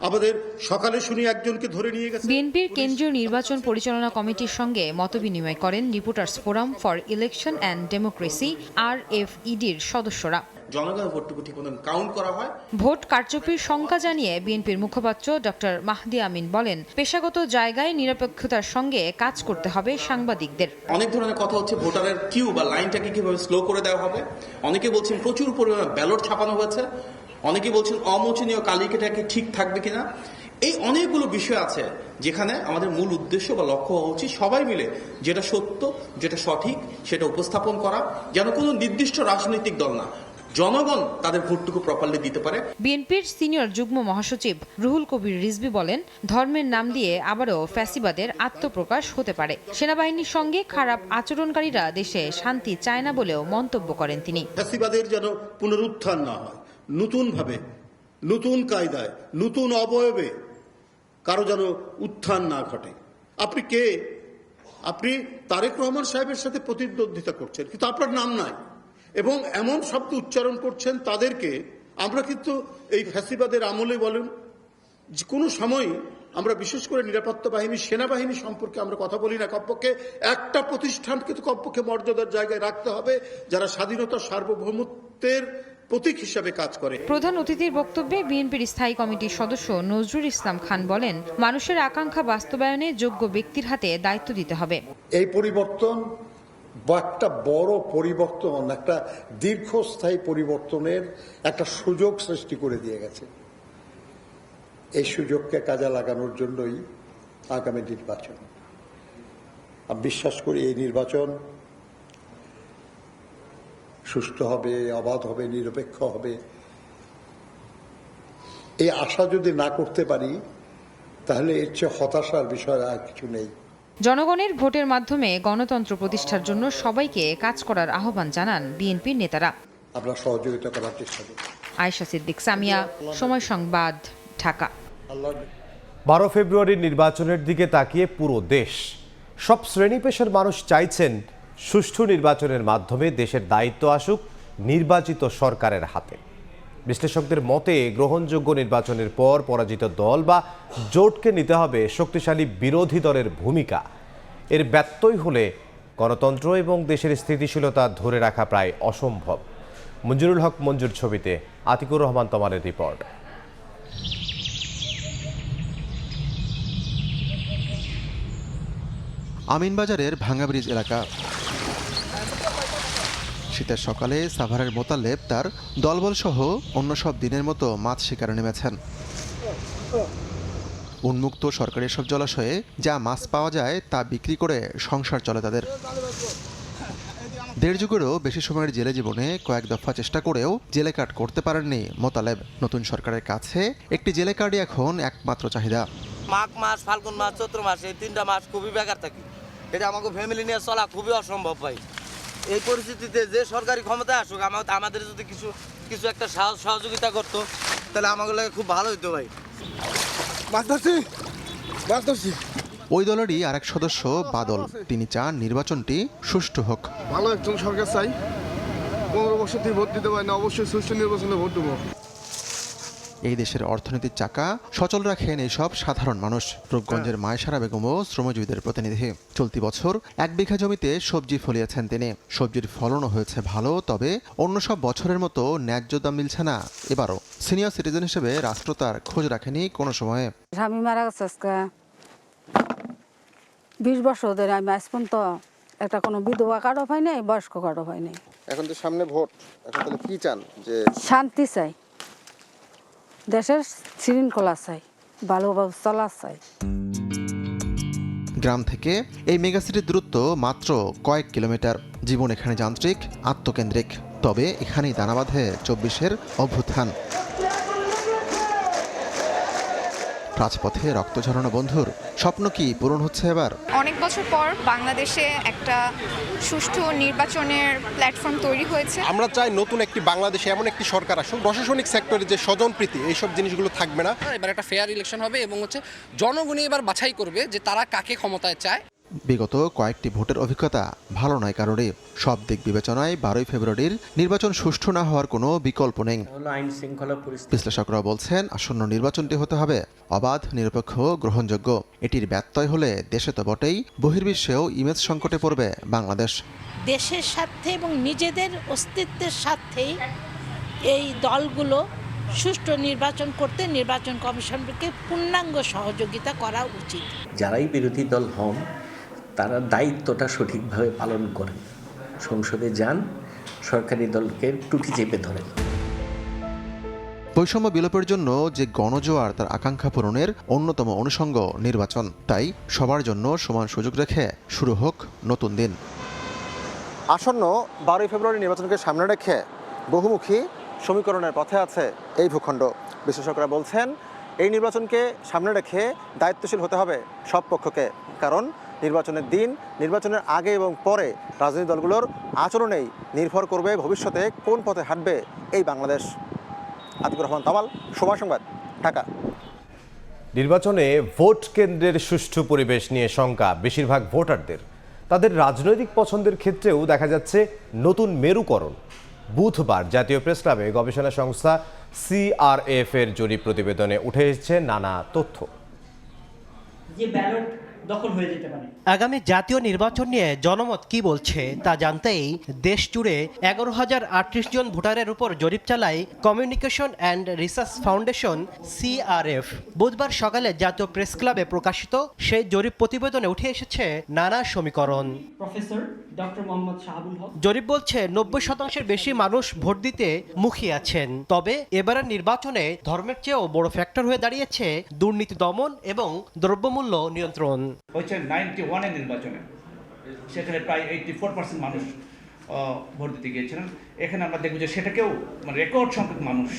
আমাদের সকালে শুনি একজনকে ধরে নিয়ে গেছে। বিএনপির কেন্দ্রীয় নির্বাচন পরিচালনা কমিটির সঙ্গে মতবিনিময় করেন reporters forum for election and democracy RFEDর সদস্যরা। জনগণের ভোটটুকু ঠিক মতন কাউন্ট করা হয়। ভোট কারচুপির শঙ্কা জানিয়ে বিএনপির মুখপাত্র ডক্টর মাহদি আমিন বলেন, পেশাগত জায়গায় নিরপেক্ষতার সঙ্গে কাজ করতে হবে সাংবাদিকদের। অনেক ধরনের কথা হচ্ছে ভোটারের কিউ বা লাইনটাকে কিভাবে স্লো করে দেওয়া হবে। অনেকে বলছেন প্রচুর পরিমাণে ব্যালট ছাপানো হয়েছে, অনেকে বলছেন অমোচনীয় কালিকাটাকে ঠিক থাকবে কিনা। এই অনেকগুলো বিষয় আছে যেখানে আমাদের মূল উদ্দেশ্য বা লক্ষ্য হওয়া উচিত সবাই মিলে যেটা সত্য, যেটা সঠিক সেটা উপস্থাপন করা, যেন কোনো নির্দিষ্ট রাজনৈতিক দল না, জনগণ তাদের ভোটটুকু প্রপারলি দিতে পারে। বিএনপির সিনিয়র যুগ্ম মহাসচিব রুহুল কবির রিজভী বলেন, ধর্মের নাম দিয়ে আবারও ফ্যাসিবাদের আত্মপ্রকাশ হতে পারে। সেনাবাহিনীর সঙ্গে খারাপ আচরণকারীরা দেশে শান্তি চায় না বলেও মন্তব্য করেন তিনি। ফ্যাসিবাদের যেন পুনরুত্থান না হয়, নতুনভাবে, নতুন কায়দায়, নতুন অবয়বে কারো যেন উত্থান না ঘটে। আপনি কে? আপনি তারেক রহমান সাহেবের সাথে প্রতিদ্বন্দ্বিতা করছেন, কিন্তু আপনার নাম নাই এবং এমন শব্দ উচ্চারণ করছেন তাদেরকে। আমরা কিন্তু এই ফ্যাসিবাদের আমলে বলেন যে কোনো সময় আমরা বিশেষ করে নিরাপত্তা বাহিনী, সেনাবাহিনী সম্পর্কে আমরা কথা বলি না। কমপক্ষে একটা প্রতিষ্ঠানকে তো কমপক্ষে মর্যাদার জায়গায় রাখতে হবে যারা স্বাধীনতা সার্বভৌমত্বের প্রতীক হিসাবে কাজ করে। প্রধান অতিথির বক্তব্যে বিএনপির স্থায়ী কমিটির সদস্য নজরুল ইসলাম খান বলেন, মানুষের আকাঙ্ক্ষা বাস্তবায়নে যোগ্য ব্যক্তির হাতে দায়িত্ব দিতে হবে। এই পরিবর্তন একটা বড় পরিবর্তন, একটা দীর্ঘস্থায়ী পরিবর্তনের একটা সুযোগ সৃষ্টি করে দিয়ে গেছে। এই সুযোগকে কাজে লাগানোর জন্যই আগামী নির্বাচন। আমি বিশ্বাস করি এই নির্বাচন সুষ্ঠু হবে, অবাধ হবে, নিরপেক্ষ হবে। এই আশা যদি না করতে পারি তাহলে এর চেয়ে হতাশার বিষয় আর কিছু নেই। জনগণের ভোটের মাধ্যমে গণতন্ত্র প্রতিষ্ঠার জন্য সবাইকে কাজ করার আহ্বান জানান বিএনপির নেতারা। আমরা সহযোগিতা করার চেষ্টা করি। আয়েশা সিদ্দিক সামিয়া, সময় সংবাদ, ঢাকা। 12 ফেব্রুয়ারির নির্বাচনের দিকে তাকিয়ে পুরো দেশ, সব শ্রেণী পেশার মানুষ চাইছেন সুষ্ঠু নির্বাচনের মাধ্যমে দেশের দায়িত্ব আসুক নির্বাচিত সরকারের হাতে। বিশ্লেষকদের মতে গ্রহণযোগ্য নির্বাচনের পর পরাজিত দল বা জোটকে নিতে হবে শক্তিশালী বিরোধী দলের ভূমিকা। এর ব্যত্যয় হলে গণতন্ত্র এবং দেশের স্থিতিশীলতা ধরে রাখা প্রায় অসম্ভব। মঞ্জুরুল হক মঞ্জুর ছবিতে আতিকুর রহমান তমালের রিপোর্ট। আমিনবাজারের ভাঙ্গা ব্রিজ এলাকা। শীতের সকালে সাভারের মোতালেব তার দলবল সহ অন্য সব দিনের মতো মাছ শিকারে নেমেছেন। উন্মুক্ত সরকারি সব জলাশয়ে যা মাছ পাওয়া যায় তা বিক্রি করে সংসার চলে তাদের। 1.5 যুগেরও বেশি সময়ের জেলে জীবনে কয়েক দফা চেষ্টা করেও জেলে কার্ড করতে পারেননি মোতালেব। নতুন সরকারের কাছে একটি জেলে কার্ডই এখন একমাত্র চাহিদা। মাঘ মাস, ফাল্গুন মাস, চৈত্র মাস, এই 3টা মাস খুবই বেকার থাকি। এটা আমাকে ফ্যামিলি নিয়ে চলা খুবই অসম্ভব ভাই। এই পরিস্থিতিতে যে সরকারি ক্ষমতায় আসুক আমাদের যদি কিছু একটা সহযোগিতা করতো তাহলে আমাকে লাগে খুব ভালো হতো ভাই। ওই দলেরই আরেক সদস্য বাদল, তিনি চান নির্বাচনটি সুষ্ঠু হোক। ভালো একজন সরকার চাই, 15 বছর থেকে ভোট দিতে পারি না, অবশ্যই সুষ্ঠু নির্বাচনে ভোট দেবো। এই দেশের অর্থনীতির চাকা সচল রাখেন এইসব সাধারণ মানুষ। রূপগঞ্জের মায়েশারা বেগমও শ্রমজীবীদের প্রতিনিধি। চলতি বছর 1 বিঘা জমিতে সবজি ফলিয়েছেন তিনি। সবজির ফলনও হয়েছে ভালো, তবে অন্য সব বছরের মতো ন্যায্য দাম মিলছে না এবারও। সিনিয়র সিটিজেন হিসেবে রাষ্ট্র তার খোঁজ রাখেনি কোনো সময়ে। স্বামী মারা গেছে আজকে 20 বছর ধরে, আমি আজ পর্যন্ত একটা কোনো বিধবা কার্ডও পাই নাই, বয়স্ক কার্ডও পাই নাই। এখন তো সামনে ভোট, এখন তাহলে কি চান? যে শান্তি চাই, দেশের শৃঙ্খলা চাই, ভালোভাবে চলা চাই। গ্রাম থেকে এই মেগাসিটির দূরত্ব মাত্র কয়েক কিলোমিটার। জীবন এখানে যান্ত্রিক, আত্মকেন্দ্রিক, তবে এখানেই দানা বাঁধে 24-এর অভ্যুত্থান। রাজপথে রক্ত ঝরানো বন্ধুর স্বপ্ন কি পূরণ হচ্ছে এবার? অনেক বছর পর বাংলাদেশে একটা সুষ্ঠু নির্বাচনের প্ল্যাটফর্ম তৈরি হয়েছে। আমরা চাই নতুন একটি বাংলাদেশে এমন একটি সরকার আসুক, প্রশাসনিক সেক্টরে যে স্বজনপ্রীতি এইসব জিনিসগুলো থাকবে না। এবার একটা ফেয়ার ইলেকশন হবে এবং জনগণই এবার বাছাই করবে যে তারা কাকে ক্ষমতায় চায়। বিগত কয়েকটি ভোটের অভিজ্ঞতা ভালো নয় কারোরই। সব দিক বিবেচনায় 12 ফেব্রুয়ারির নির্বাচন সুষ্ঠু না হওয়ার কোনো বিকল্প নেই। বিশ্লেষকরা বলছেন আসন্ন নির্বাচনটি হতে হবে অবাধ, নিরপেক্ষ, গ্রহণযোগ্য। এটির ব্যত্যয় হলে দেশে তো বটেই, বহির্বিশ্বেও ইমেজ সংকটে পড়বে বাংলাদেশ। দেশের স্বার্থে এবং নিজেদের অস্তিত্বের স্বার্থেই এই দলগুলো সুষ্ঠু নির্বাচন করতে নির্বাচন কমিশনকে পূর্ণাঙ্গ সহযোগিতা করা উচিত। যারাই বিরোধী দল হন তারা দায়িত্বটা সঠিকভাবে পালন করেন, সংসদে যান, সরকারি দলকে টুটি চেপে ধরেন। বৈষম্য বিলোপের জন্য যে গণজোয়ার, তার আকাঙ্ক্ষা পূরণের অন্যতম অনুষঙ্গ নির্বাচন। তাই সবার জন্য সমান সুযোগ রেখে শুরু হোক নতুন দিন। আসন্ন 12 ফেব্রুয়ারি নির্বাচনকে সামনে রেখে বহুমুখী সমীকরণের পথে আছে এই ভূখণ্ড। বিশ্লেষকরা বলছেন এই নির্বাচনকে সামনে রেখে দায়িত্বশীল হতে হবে সব পক্ষকে, কারণ নির্বাচনের দিন, নির্বাচনের আগে এবং পরে রাজনৈতিক দলগুলোর আচরণেই নির্ভর করবে ভবিষ্যতে কোন পথে হাঁটবে এই বাংলাদেশ। আতিকুর রহমান তামাল, সময় সংবাদ, ঢাকা। নির্বাচনে ভোট কেন্দ্রের সুষ্ঠু পরিবেশ নিয়ে শঙ্কা বেশিরভাগ ভোটারদের। তাদের রাজনৈতিক পছন্দের ক্ষেত্রেও দেখা যাচ্ছে নতুন মেরুকরণ। বুধবার জাতীয় প্রেস ক্লাবে গবেষণা সংস্থা CRF এর জরিপ প্রতিবেদনে উঠে এসেছে নানা তথ্য। যে ব্যালট দখল হয়ে যেতে পারে। আগামী জাতীয় নির্বাচন নিয়ে জনমত কি বলছে তা জানতেই দেশ জুড়ে 11,038 জন ভোটারের উপর জরিপ চালায় communication and research foundation CRF। বুধবার সকালে জাতীয় প্রেস ক্লাবে প্রকাশিত সেই জরিপ প্রতিবেদনে উঠে এসেছে নানা সমীকরণ। প্রফেসর ডক্টর মোহাম্মদ শাহাবুল হক জরিপ বলছে 90% বেশি মানুষ ভোট দিতে মুখিয়ে আছেন। তবে এবারের নির্বাচনে ধর্মের চেয়েও বড় ফ্যাক্টর হয়ে দাঁড়িয়েছে দুর্নীতি দমন এবং দ্রব্যমূল্য নিয়ন্ত্রণ। 91-এর নির্বাচনে সেখানে প্রায় 84% মানুষ ভোট দিতে গিয়েছিলেন। এখানে আমরা দেখব যে সেটাকেও রেকর্ড সংখ্যক মানুষ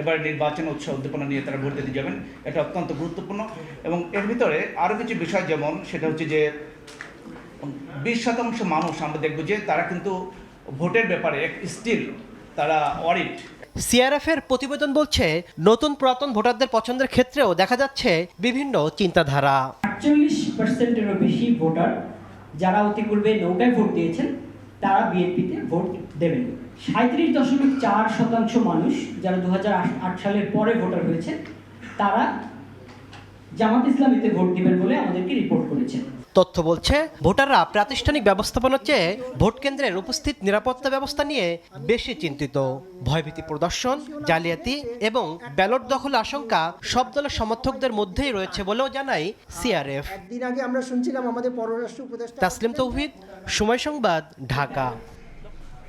এবার নির্বাচন উৎসাহ উদ্দীপনা নিয়ে তারা ভোট দিতে যাবেন। এটা অত্যন্ত গুরুত্বপূর্ণ এবং এর ভিতরে আরও কিছু বিষয়, যেমন সেটা হচ্ছে যে 20% মানুষ আমরা দেখব যে তারা কিন্তু ভোটের ব্যাপারে স্টিল তারা অডিট। CRF এর প্রতিবেদন বলছে নতুন পুরাতন ভোটারদের পছন্দের ক্ষেত্রেও দেখা যাচ্ছে বিভিন্ন চিন্তাধারা। 48%-এরও বেশি ভোটার যারা অতিপূর্বে নৌকায় ভোট দিয়েছেন তারা বিএনপিতে ভোট দেবেন। 37.4% মানুষ যারা 2008 সালের পরে ভোটার হয়েছে তারা জামাত ইসলামীতে ভোট দিবেন বলে আমাদেরকে রিপোর্ট করেছেন। তথ্য বলছে ভোটাররা প্রাতিষ্ঠানিক ব্যবস্থাপনার চেয়ে ভোট কেন্দ্রের উপস্থিত নিরাপত্তা ব্যবস্থা নিয়ে বেশি চিন্তিত। ভয়ভীতি প্রদর্শন, জালিয়াতি এবং ব্যালট দখল আশঙ্কা সব দলের সমর্থকদের মধ্যেই রয়েছে বলেও জানায় CRF। একদিন আগে আমরা শুনছিলাম আমাদের পররাষ্ট্র উপদেষ্টা তাসলিম তৌহিদ, সময় সংবাদ, ঢাকা।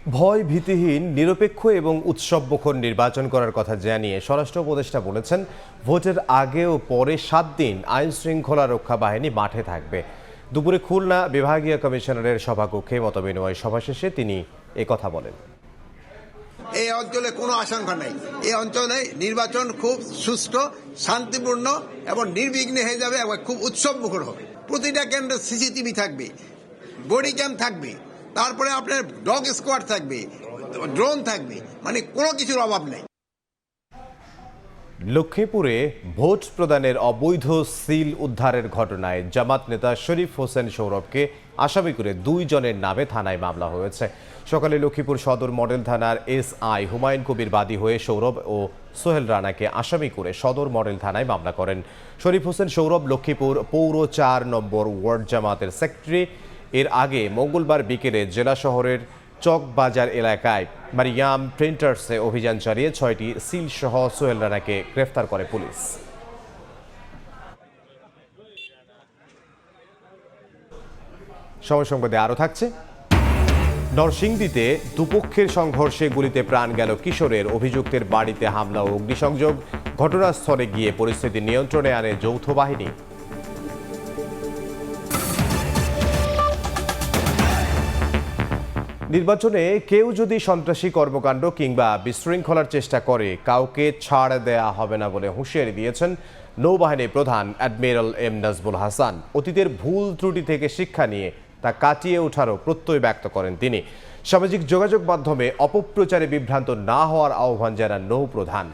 ভয় ভীতিহীন নিরপেক্ষ এবং উৎসবমুখর নির্বাচন করার কথা জানিয়ে স্বরাষ্ট্র উপদেষ্টা বলেছেন, ভোটের আগে ও পরে 7 দিন আইন শৃঙ্খলা রক্ষা বাহিনী মাঠে থাকবে। দুপুরে খুলনা বিভাগীয় কমিশনারের সভাকক্ষে মতবিনিময় সভা শেষে তিনি একথা বলেন। এই অঞ্চলে কোনো আশঙ্কা নেই। এই অঞ্চলে নির্বাচন খুব সুষ্ঠু, শান্তিপূর্ণ এবং নির্বিঘ্নে হয়ে যাবে এবং খুব উৎসবমুখর হবে। প্রতিটা কেন্দ্রে সিসিটিভি থাকবে, বডি ক্যাম থাকবে, তারপরে আপনার ডগ স্কোয়াড থাকবে, ড্রোন থাকবে, মানে কোনো কিছুর অভাব নেই। লক্ষ্মীপুরে ভোট প্রদানের অবৈধ সিল উদ্ধারের ঘটনায় জামাত নেতা শরীফ হোসেন সৌরভকে আসামি করে 2 জনের নামে থানায় মামলা হয়েছে। সকালে লক্ষ্মীপুর সদর মডেল থানার এসআই হুমায়ুন কবির বাদী হয়ে সৌরভ ও সোহেল রানাকে আসামি করে সদর মডেল থানায় মামলা করেন। শরীফ হোসেন সৌরভ লক্ষ্মীপুর পৌর 4 নম্বর ওয়ার্ড জামাতের সেক্রেটারি। এর আগে মঙ্গলবার বিকেলে জেলা শহরের চকবাজার এলাকায় মারিয়াম প্রিন্টার্সে অভিযান চালিয়ে 6টি সিল সহ সোহেল রানাকে গ্রেফতার করে পুলিশ। সময় সংবাদে আরও থাকছে। নরসিংদীতে দুপক্ষের সংঘর্ষে গুলিতে প্রাণ গেল কিশোরের। অভিযুক্তের বাড়িতে হামলা ও অগ্নিসংযোগ। ঘটনাস্থলে গিয়ে পরিস্থিতি নিয়ন্ত্রণে আনে যৌথ বাহিনী। নির্বাচনে কেউ যদি সন্ত্রাসী কর্মকাণ্ড কিংবা বিশৃঙ্খলার চেষ্টা করে, কাউকে ছাড় দেয়া হবে না বলে হুঁশিয়ারি দিয়েছেন নৌবাহিনীর প্রধান অ্যাডমিরাল এম নাজমুল হাসান। অতীতের ভুল ত্রুটি থেকে শিক্ষা নিয়ে তা কাটিয়ে ওঠারও প্রত্যয় ব্যক্ত করেন তিনি। সামাজিক যোগাযোগ মাধ্যমে অপপ্রচারে বিভ্রান্ত না হওয়ার আহ্বান জানান নৌ প্রধান।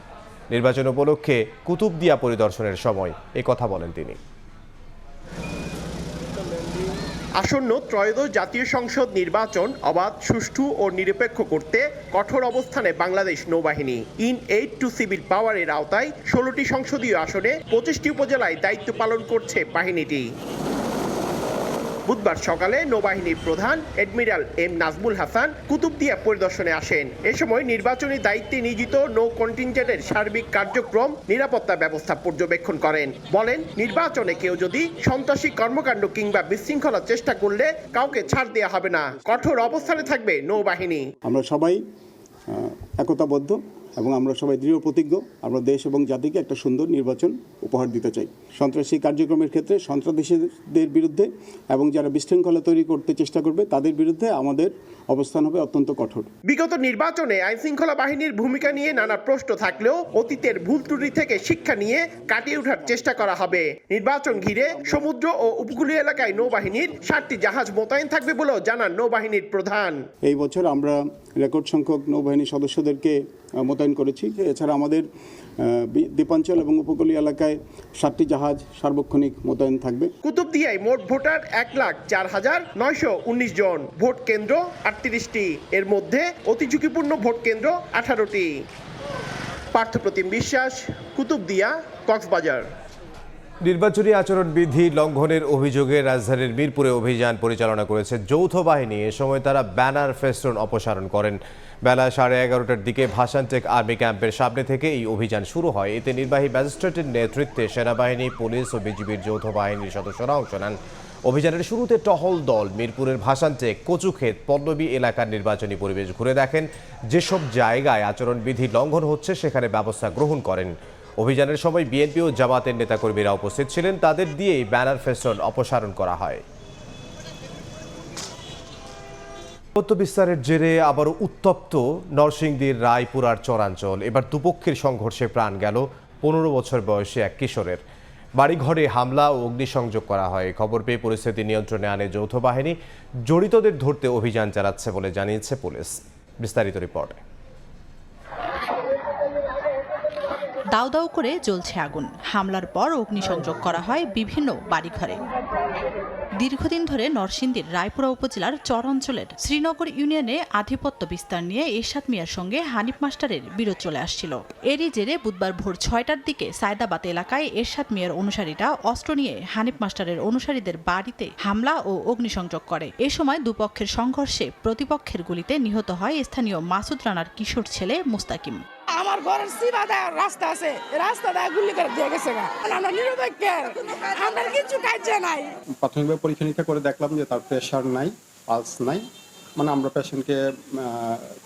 নির্বাচন উপলক্ষে কুতুবদিয়া পরিদর্শনের সময় কথা বলেন তিনি। আসন্ন ত্রয়োদশ জাতীয় সংসদ নির্বাচন অবাধ, সুষ্ঠু ও নিরপেক্ষ করতে কঠোর অবস্থানে বাংলাদেশ নৌবাহিনী। ইন এইড টু সিভিল পাওয়ারের আওতায় 16টি সংসদীয় আসনে 25টি উপজেলায় দায়িত্ব পালন করছে বাহিনীটি। বুধবার সকালে নৌবাহিনীর প্রধান অ্যাডমিরাল এম নাজমুল হাসান কুতুবদিয়া পরিদর্শনে আসেন। এ সময় নির্বাচনী দায়িত্বে নিয়োজিত নৌ কন্টিনজেন্টের সার্বিক কার্যক্রম, নিরাপত্তা ব্যবস্থা পর্যবেক্ষণ করেন। বলেন, নির্বাচনে কেউ যদি সন্ত্রাসী কর্মকাণ্ড কিংবা বিশৃঙ্খলার চেষ্টা করলে কাউকে ছাড় দেওয়া হবে না। কঠোর অবস্থানে থাকবে নৌবাহিনী। আমরা সবাই একতাবদ্ধ এবং আমরা সবাই দৃঢ় প্রতিজ্ঞ। আমরা দেশ এবং জাতিকে একটা সুন্দর নির্বাচন উপহার দিতে চাই। সন্ত্রাসী কার্যক্রমের ক্ষেত্রে সন্ত্রাসীদের বিরুদ্ধে এবং যারা বিশৃঙ্খলা তৈরি করতে চেষ্টা করবে তাদের বিরুদ্ধে আমাদের অবস্থান হবে অত্যন্ত কঠোর। বিগত নির্বাচনে আইনশৃঙ্খলা বাহিনীর ভূমিকা নিয়ে নানা প্রশ্ন থাকলেও অতীতের ভুল ত্রুটি থেকে শিক্ষা নিয়ে কাটিয়ে ওঠার চেষ্টা করা হবে। নির্বাচন ঘিরে সমুদ্র ও উপকূলীয় এলাকায় নৌবাহিনীর 7টি জাহাজ মোতায়েন থাকবে বলেও জানান নৌবাহিনীর প্রধান। এই বছর আমরা রেকর্ড সংখ্যক নৌবাহিনীর সদস্যদেরকে মোতায়েন করেছি। এছাড়া আমাদের দ্বীপাঞ্চল এবং উপকূলীয় এলাকায় 7টি জাহাজ সার্বক্ষণিক মোতায়েন থাকবে। কুতুবদিয়ায় মোট ভোটার 1,04,919 জন। ভোট কেন্দ্র 38টি, এর মধ্যে অতি ঝুঁকিপূর্ণ ভোট কেন্দ্র 18টি। পার্থপ্রতিম বিশ্বাস, কুতুবদিয়া, কক্সবাজার। নির্বাচনী আচরণবিধি লঙ্ঘনের অভিযোগে রাজধানীর মিরপুরে অভিযান পরিচালনা করেছে যৌথ বাহিনী। এ সময় তারা ব্যানার ফেস্টুন অপসারণ করেন। বেলা 11:30টার দিকে ভাসানটেক আর্মি ক্যাম্পের সামনে থেকে এই অভিযান শুরু হয়। এতে নির্বাহী ম্যাজিস্ট্রেটের নেতৃত্বে সেনাবাহিনী, পুলিশ ও বিজিবির যৌথ বাহিনীর সদস্যরা অংশ নেন। অভিযানের শুরুতে টহল দল মিরপুরের ভাসানটেক, কচুক্ষেত, পল্লবী এলাকার নির্বাচনী পরিবেশ ঘুরে দেখেন। যেসব জায়গায় আচরণবিধি লঙ্ঘন হচ্ছে সেখানে ব্যবস্থা গ্রহণ করেন। অভিযানের সময় বিএনপি ও জামাতের নেতাকর্মীরা উপস্থিত ছিলেন। তাদের দিয়েই ব্যানার ফেস্টুন অপসারণ করা হয়। বিস্তারের জেরে আবারও উত্তপ্ত নরসিংদীর রায়পুরার চরাঞ্চল। এবার দুপক্ষের সংঘর্ষে প্রাণ গেল 15 বছর বয়সী এক কিশোরের। বাড়িঘরে হামলা ও অগ্নিসংযোগ করা হয়। খবর পেয়ে পরিস্থিতি নিয়ন্ত্রণে আনে যৌথ বাহিনী। জড়িতদের ধরতে অভিযান চালাচ্ছে বলে জানিয়েছে পুলিশ। বিস্তারিত রিপোর্টে। দাউ দাউ করে জ্বলছে আগুন। হামলার পর অগ্নিসংযোগ করা হয় বিভিন্ন বাড়িঘরে। দীর্ঘদিন ধরে নরসিংদীর রায়পুরা উপজেলার চর অঞ্চলের শ্রীনগর ইউনিয়নে আধিপত্য বিস্তার নিয়ে এরশাদ মিয়ার সঙ্গে হানিফ মাস্টারের বিরোধ চলে আসছিল। এরই জেরে বুধবার ভোর 6টার দিকে সায়দাবাদ এলাকায় এরশাদ মিয়ার অনুসারীরা অস্ত্র নিয়ে হানিফ মাস্টারের অনুসারীদের বাড়িতে হামলা ও অগ্নিসংযোগ করে। এ সময় দুপক্ষের সংঘর্ষে প্রতিপক্ষের গুলিতে নিহত হয় স্থানীয় মাসুদ রানার কিশোর ছেলে মুস্তাকিম। আমার ঘরের সীমাতে রাস্তা আছে, রাস্তা দিয়ে গুলি করে দিয়ে গেছে। আমরা নিরপেক্ষের, আমরা কিছু কাজ নাই। প্রাথমিকভাবে পরীক্ষা নিরীক্ষা করে দেখলাম যে তার প্রেশার নাই, পালস নাই, মানে আমরা পেশেন্টকে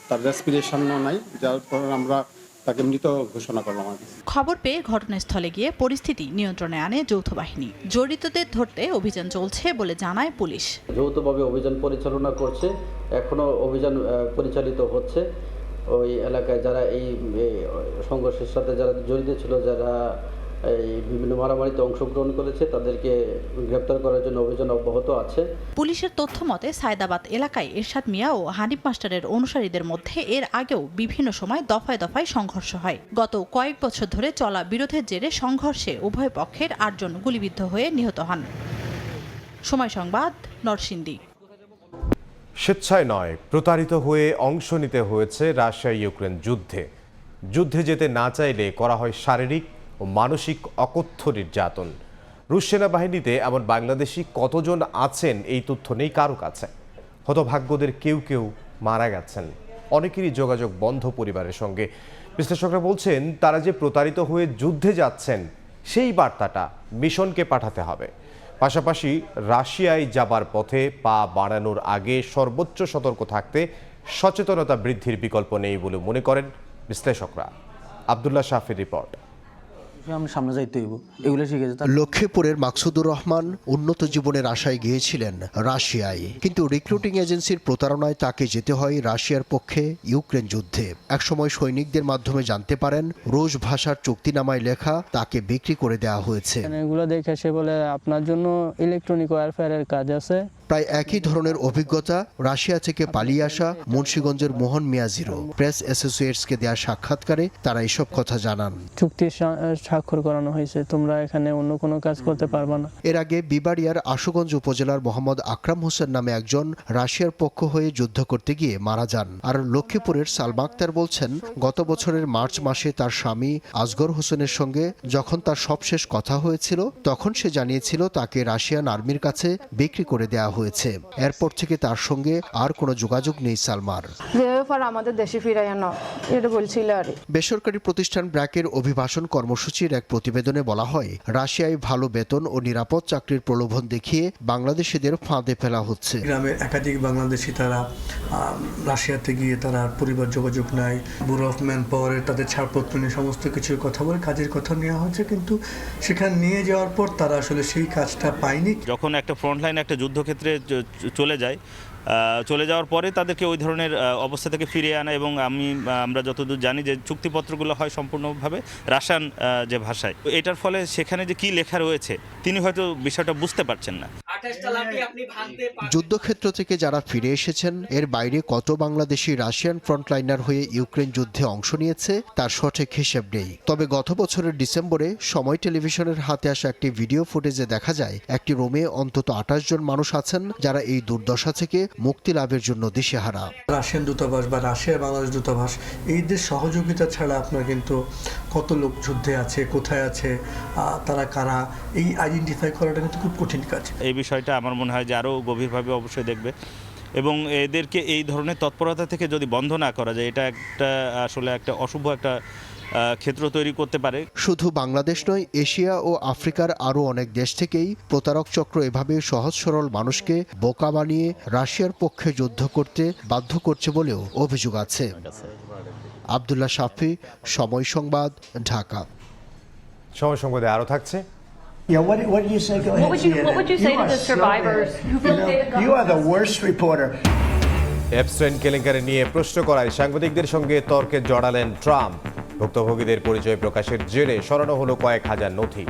তার রেসপিরেশনও নাই, যার পর আমরা তাকে মৃত ঘোষণা করলাম। খবর পেয়ে ঘটনাস্থলে গিয়ে পরিস্থিতি নিয়ন্ত্রণে আনে যৌথ বাহিনী। জড়িতদের ধরতে অভিযান চলছে বলে জানায় পুলিশ। যৌথভাবে অভিযান পরিচালনা করছে, এখনো অভিযান পরিচালিত হচ্ছে। ওই এলাকায় যারা এই সংঘর্ষের সাথে যারা জড়িত ছিল, যারা এই বিভিন্ন মারামারিতে অংশগ্রহণ করেছে, তাদেরকে গ্রেপ্তার করার জন্য অভিযান অব্যাহত আছে। পুলিশের তথ্য মতে সায়দাবাদ এলাকায় এরশাদ মিয়া ও হানিফ মাস্টারের অনুসারীদের মধ্যে এর আগেও বিভিন্ন সময় দফায় দফায় সংঘর্ষ হয়। গত কয়েক বছর ধরে চলা বিরোধের জেরে সংঘর্ষে উভয় পক্ষের 8 জন গুলিবিদ্ধ হয়ে নিহত হন। সময় সংবাদ, নরসিংদী। স্বেচ্ছায় নয়, প্রতারিত হয়ে অংশ নিতে হয়েছে রাশিয়া ইউক্রেন যুদ্ধে যেতে না চাইলে করা হয় শারীরিক ও মানসিক অকথ্য নির্যাতন। রুশ সেনাবাহিনীতে এমন বাংলাদেশি কতজন আছেন এই তথ্য নেই কারো কাছে। হতভাগ্যদের কেউ কেউ মারা গেছেন, অনেকেরই যোগাযোগ বন্ধ পরিবারের সঙ্গে। বিশ্লেষকরা বলছেন তারা যে প্রতারিত হয়ে যুদ্ধে যাচ্ছেন সেই বার্তাটা মিশনকে পাঠাতে হবে। পাশাপাশি রাশিয়ায় যাবার পথে পা বাড়ানোর আগে সর্বোচ্চ সতর্ক থাকতে সচেতনতা বৃদ্ধির বিকল্প নেই বলে মনে করেন বিশ্লেষকরা। আব্দুল্লাহ শাফির রিপোর্ট। লক্ষ্মীপুরের মাকসুদুর রহমান উন্নত জীবনের আশায় গিয়েছিলেন রাশিয়ায়, কিন্তু রিক্রুটিং এজেন্সির প্রতারণায় তাকে যেতে হয় রাশিয়ার পক্ষে ইউক্রেন যুদ্ধে। একসময় সৈনিকদের মাধ্যমে জানতে পারেন রুশ ভাষার চুক্তিনামায় লেখা তাকে বিক্রি করে দেওয়া হয়েছে। এগুলো দেখে সে বলে আপনার জন্য ইলেকট্রনিক ওয়ারফেয়ারের কাজ আছে। প্রায় একই ধরনের অভিজ্ঞতা রাশিয়া থেকে পালিয়ে আসা মুন্সিগঞ্জের মোহন মিয়াজিরও। প্রেস অ্যাসোসিয়েটসকে দেওয়া সাক্ষাৎকারে তারা এসব কথা জানান। চুক্তি স্বাক্ষর করানো হয়েছে, তোমরা এখানে অন্য কোনো কাজ করতে পারবে না। এর আগে বিবাড়িয়ার আশুগঞ্জ উপজেলার মোহাম্মদ আকরাম হোসেন নামে একজন রাশিয়ার পক্ষ হয়ে যুদ্ধ করতে গিয়ে মারা যান। আর লক্ষ্মীপুরের সালমা আক্তার বলছেন গত বছরের মার্চ মাসে তার স্বামী আসগর হোসেনের সঙ্গে যখন তার সবশেষ কথা হয়েছিল, তখন সে জানিয়েছিল তাকে রাশিয়ান আর্মির কাছে বিক্রি করে দেওয়া হয়েছে। এরপর থেকে তার সঙ্গে আর কোনো যোগাযোগ নেই সালমার। আমাদের দেশে ফিরাইয়া না, এটা বলছিল। বেসরকারি প্রতিষ্ঠান ব্র্যাকের অভিবাসন কর্মসূচির এক প্রতিবেদনে বলা হয় রাশিয়ায় ভালো বেতন ও নিরাপদ চাকরির প্রলোভন দেখিয়ে বাংলাদেশিদের ফাঁদে ফেলা হচ্ছে। গ্রামের একাধিক বাংলাদেশি তারা রাশিয়াতে গিয়ে তারা পরিবার যোগাযোগ নেয়, ব্যুরো অফ ম্যান পাওয়ারে তাদের ছাড়পত্র নিয়ে সমস্ত কিছুর কথা বলে কাজের কথা নেওয়া হচ্ছে, কিন্তু সেখানে নিয়ে যাওয়ার পর তারা আসলে সেই কাজটা পায়নি। যখন একটা ফ্রন্টলাইন একটা যুদ্ধক্ষেত্রে চলে যাওয়ার পরে তাদেরকে ওই ধরনের অবস্থা থেকে ফিরিয়ে আনা, এবং আমরা যতদূর জানি যে চুক্তিপত্রগুলো হয় সম্পূর্ণভাবে রাশিয়ান যে ভাষায়। এটার ফলে সেখানে যে কি লেখা রয়েছে তিনি হয়তো বিষয়টা বুঝতে পারছেন না। যুদ্ধক্ষেত্র থেকে যারা ফিরে এসেছেন এর বাইরে কত বাংলাদেশি রাশিয়ান ফ্রন্টলাইনার হয়ে ইউক্রেন যুদ্ধে অংশ নিয়েছে তার সঠিক হিসেব নেই। তবে গত বছরের ডিসেম্বরে সময় টেলিভিশনের হাতে আসা একটি ভিডিও ফুটেজে দেখা যায় একটি রুমে অন্তত 28 জন মানুষ আছেন যারা এই দুর্দশা থেকে মুক্তি লাভের জন্য দিশেহারা। রাশিয়ান দূতাবাস বা রাশিয়ার বাংলাদেশ দূতাবাস এই দেশ সহযোগিতা ছাড়া আপনার কিন্তু কত লোক যুদ্ধে আছে, কোথায় আছে, তারা কারা, এই আইডেন্টিফাই করাটা কিন্তু খুব কঠিন কাজ। এই বিষয়টা আমার মনে হয় যে আরও গভীরভাবে অবশ্যই দেখবে, এবং এদেরকে এই ধরনের তৎপরতা থেকে যদি বন্ধ না করা যায়, এটা আসলে একটা অশুভ একটা ক্ষেত্র তৈরি করতে পারে। শুধু বাংলাদেশ নয়, এশিয়া ও আফ্রিকার আরও অনেক দেশ থেকেই প্রতারক চক্র এভাবে সহজ সরল মানুষকে বোকা বানিয়ে রাশিয়ার পক্ষে যুদ্ধ করতে বাধ্য করছে বলেও অভিযোগ আছে। আব্দুল্লাহ শাফি, সময় সংবাদ, ঢাকা। সময় সংবাদে আরও থাকছে। Yeah, what do you say? Go ahead. What would you say to the survivors? You are the worst reporter. Epstein কেলেঙ্কারি নিয়ে প্রশ্ন করায় সাংবাদিকদের সঙ্গে তর্কে জড়ালেন ট্রাম্প। ভুক্তভোগীদের পরিচয় প্রকাশের জেরে সরানো হলো কয়েক হাজার নথি।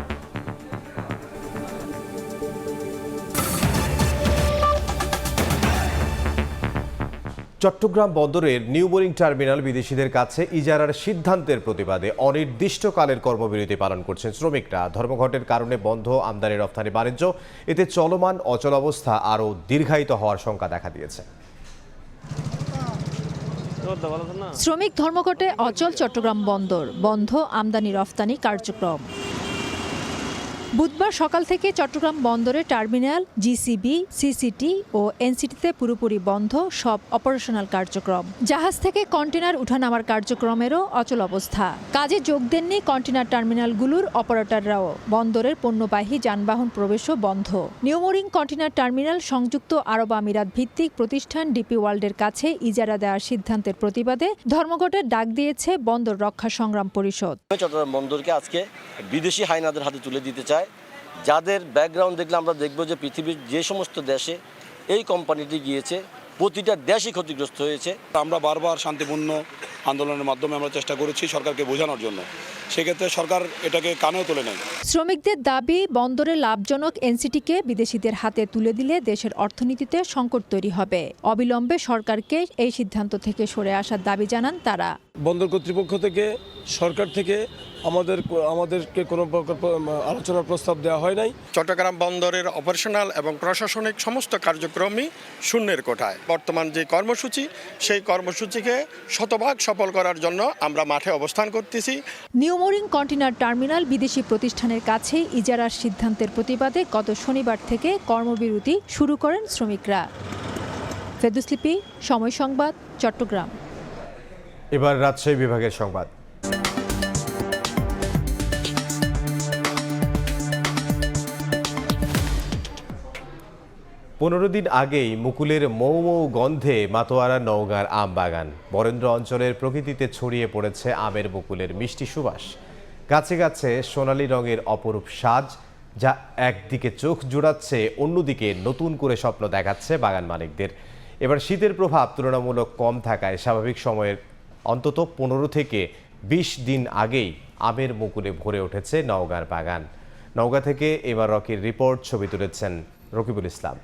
চট্টগ্রাম বন্দরের নিউ বোরিং টার্মিনাল বিদেশিদের কাছে ইজারার সিদ্ধান্তের প্রতিবাদে অনির্দিষ্টকালের কর্মবিরতি পালন করছেন শ্রমিকরা। ধর্মঘটের কারণে বন্ধ আমদানি রপ্তানি বাণিজ্য, এতে চলমান অচল অবস্থা আরও দীর্ঘায়িত হওয়ার শঙ্কা দেখা দিয়েছে। শ্রমিক ধর্মঘটে অচল চট্টগ্রাম বন্দর, বন্ধ আমদানি রফতানি কার্যক্রম। বুধবার সকাল থেকে চট্টগ্রাম বন্দরের টার্মিনাল, জিসিবি, সিসিটি ও এনসিটিতে পুরোপুরি বন্ধ সব অপারেশনাল কার্যক্রম। জাহাজ থেকে কন্টেনার উঠানামার কার্যক্রমেরও অচল অবস্থা। কাজে যোগ দেননি কন্টেনার টার্মিনালগুলোর অপারেটররাও। বন্দরের পণ্যবাহী যানবাহন প্রবেশও বন্ধ। নিউমোরিং কন্টেনার টার্মিনাল সংযুক্ত আরব আমিরাত ভিত্তিক প্রতিষ্ঠান ডিপি ওয়ার্ল্ডের কাছে ইজারা দেওয়ার সিদ্ধান্তের প্রতিবাদে ধর্মঘটের ডাক দিয়েছে বন্দর রক্ষা সংগ্রাম পরিষদ। চট্টগ্রাম বন্দরকে আজকে বিদেশি হাইনাদের হাতে তুলে দিতে চায়, যাদের ব্যাকগ্রাউন্ড দেখলে আমরা দেখব যে পৃথিবীর যে সমস্ত দেশে এই কোম্পানিটি গিয়েছে প্রতিটা দেশই ক্ষতিগ্রস্ত হয়েছে। আমরা বারবার শান্তিপূর্ণ আন্দোলনের মাধ্যমে আমরা চেষ্টা করেছি সরকারকে বোঝানোর জন্য, সেক্ষেত্রে সরকার এটাকে কানেও তোলে নেয়। শ্রমিকদের দাবি, বন্দরে লাভজনক এনসিটিকে বিদেশিদের হাতে তুলে দিলে দেশের অর্থনীতিতে সংকট তৈরি হবে। অবিলম্বে সরকারকে এই সিদ্ধান্ত থেকে সরে আসার দাবি জানান তারা। বন্দর কর্তৃপক্ষ থেকে, সরকার থেকে আমাদেরকে কোনো আলোচনার প্রস্তাব দেওয়া হয় নাই। চট্টগ্রাম বন্দরের অপারেশনাল এবং প্রশাসনিক সমস্ত কার্যক্রমই শূন্যের কোঠায়। বর্তমান যে কর্মসূচি, সেই কর্মসূচিকে শতভাগ সফল করার জন্য আমরা মাঠে অবস্থান করতেছি। নিউমোরিং কন্টেনার টার্মিনাল বিদেশি প্রতিষ্ঠানের কাছে ইজারার সিদ্ধান্তের প্রতিবাদে গত শনিবার থেকে কর্মবিরতি শুরু করেন শ্রমিকরা। ফেরদৌস লিপি, সময় সংবাদ, চট্টগ্রাম। এবার রাজশাহী বিভাগের সংবাদ। পনেরো দিন আগেই মুকুলের মৌ মৌ গন্ধে মাতোয়ারা নওগাঁর আম বাগান। বরেন্দ্র অঞ্চলের প্রকৃতিতে ছড়িয়ে পড়েছে আমের মুকুলের মিষ্টি সুবাস। গাছে গাছে সোনালী রঙের অপরূপ সাজ, যা একদিকে চোখ জুড়াচ্ছে, অন্যদিকে নতুন করে স্বপ্ন দেখাচ্ছে বাগান মালিকদের। এবার শীতের প্রভাব তুলনামূলক কম থাকায় স্বাভাবিক সময়ের অন্তত 15 থেকে 20 দিন আগেই আমের মুকুলে ভরে উঠেছে নওগাঁর বাগান। নওগাঁ থেকে এবার রকির রিপোর্ট, ছবি তুলেছেন রকিবুল ইসলাম।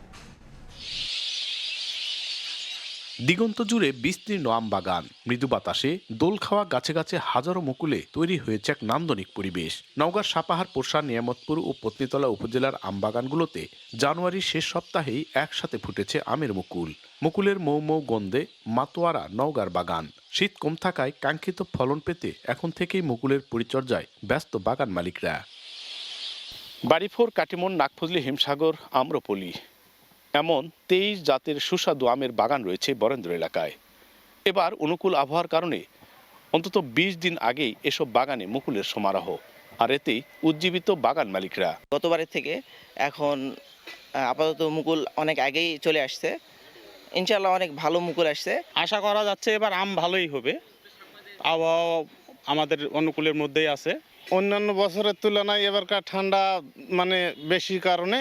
দিগন্ত জুড়ে বিস্তীর্ণ আম বাগান, মৃদু বাতাসে দোল খাওয়া গাছে গাছে হাজারো মুকুলে তৈরি হয়েছে এক নান্দনিক পরিবেশ। নওগাঁর সাপাহার, পোরশা, নিয়ামতপুর ও পত্নীতলা উপজেলার আম বাগানগুলোতে জানুয়ারির শেষ সপ্তাহেই একসাথে ফুটেছে আমের মুকুল। মুকুলের মৌ মৌ গন্ধে মাতোয়ারা নওগাঁর বাগান। শীত কম থাকায় কাঙ্ক্ষিত ফলন পেতে এখন থেকেই মুকুলের পরিচর্যায় ব্যস্ত বাগান মালিকরা। বাড়িফোর, কাটিমন, নাগফজলি, হিমসাগর, আম্রপলি এমন 23 জাতের সুস্বাদু আমের বাগান রয়েছে বরেন্দ্র এলাকায়। এবার অনুকূল আবহাওয়ার কারণে অন্তত 20 দিন আগেই এসব বাগানে মুকুলের সমারোহ, আর এতেই উজ্জীবিত বাগান মালিকরা। গতবারের থেকে এখন আপাতত মুকুল অনেক আগেই চলে আসছে, ইনশাল্লাহ অনেক ভালো মুকুল আসছে। আশা করা যাচ্ছে এবার আম ভালোই হবে, আবহাওয়া আমাদের অনুকূলের মধ্যেই আছে। অন্যান্য বছরের তুলনায় এবারকার ঠান্ডা বেশি কারণে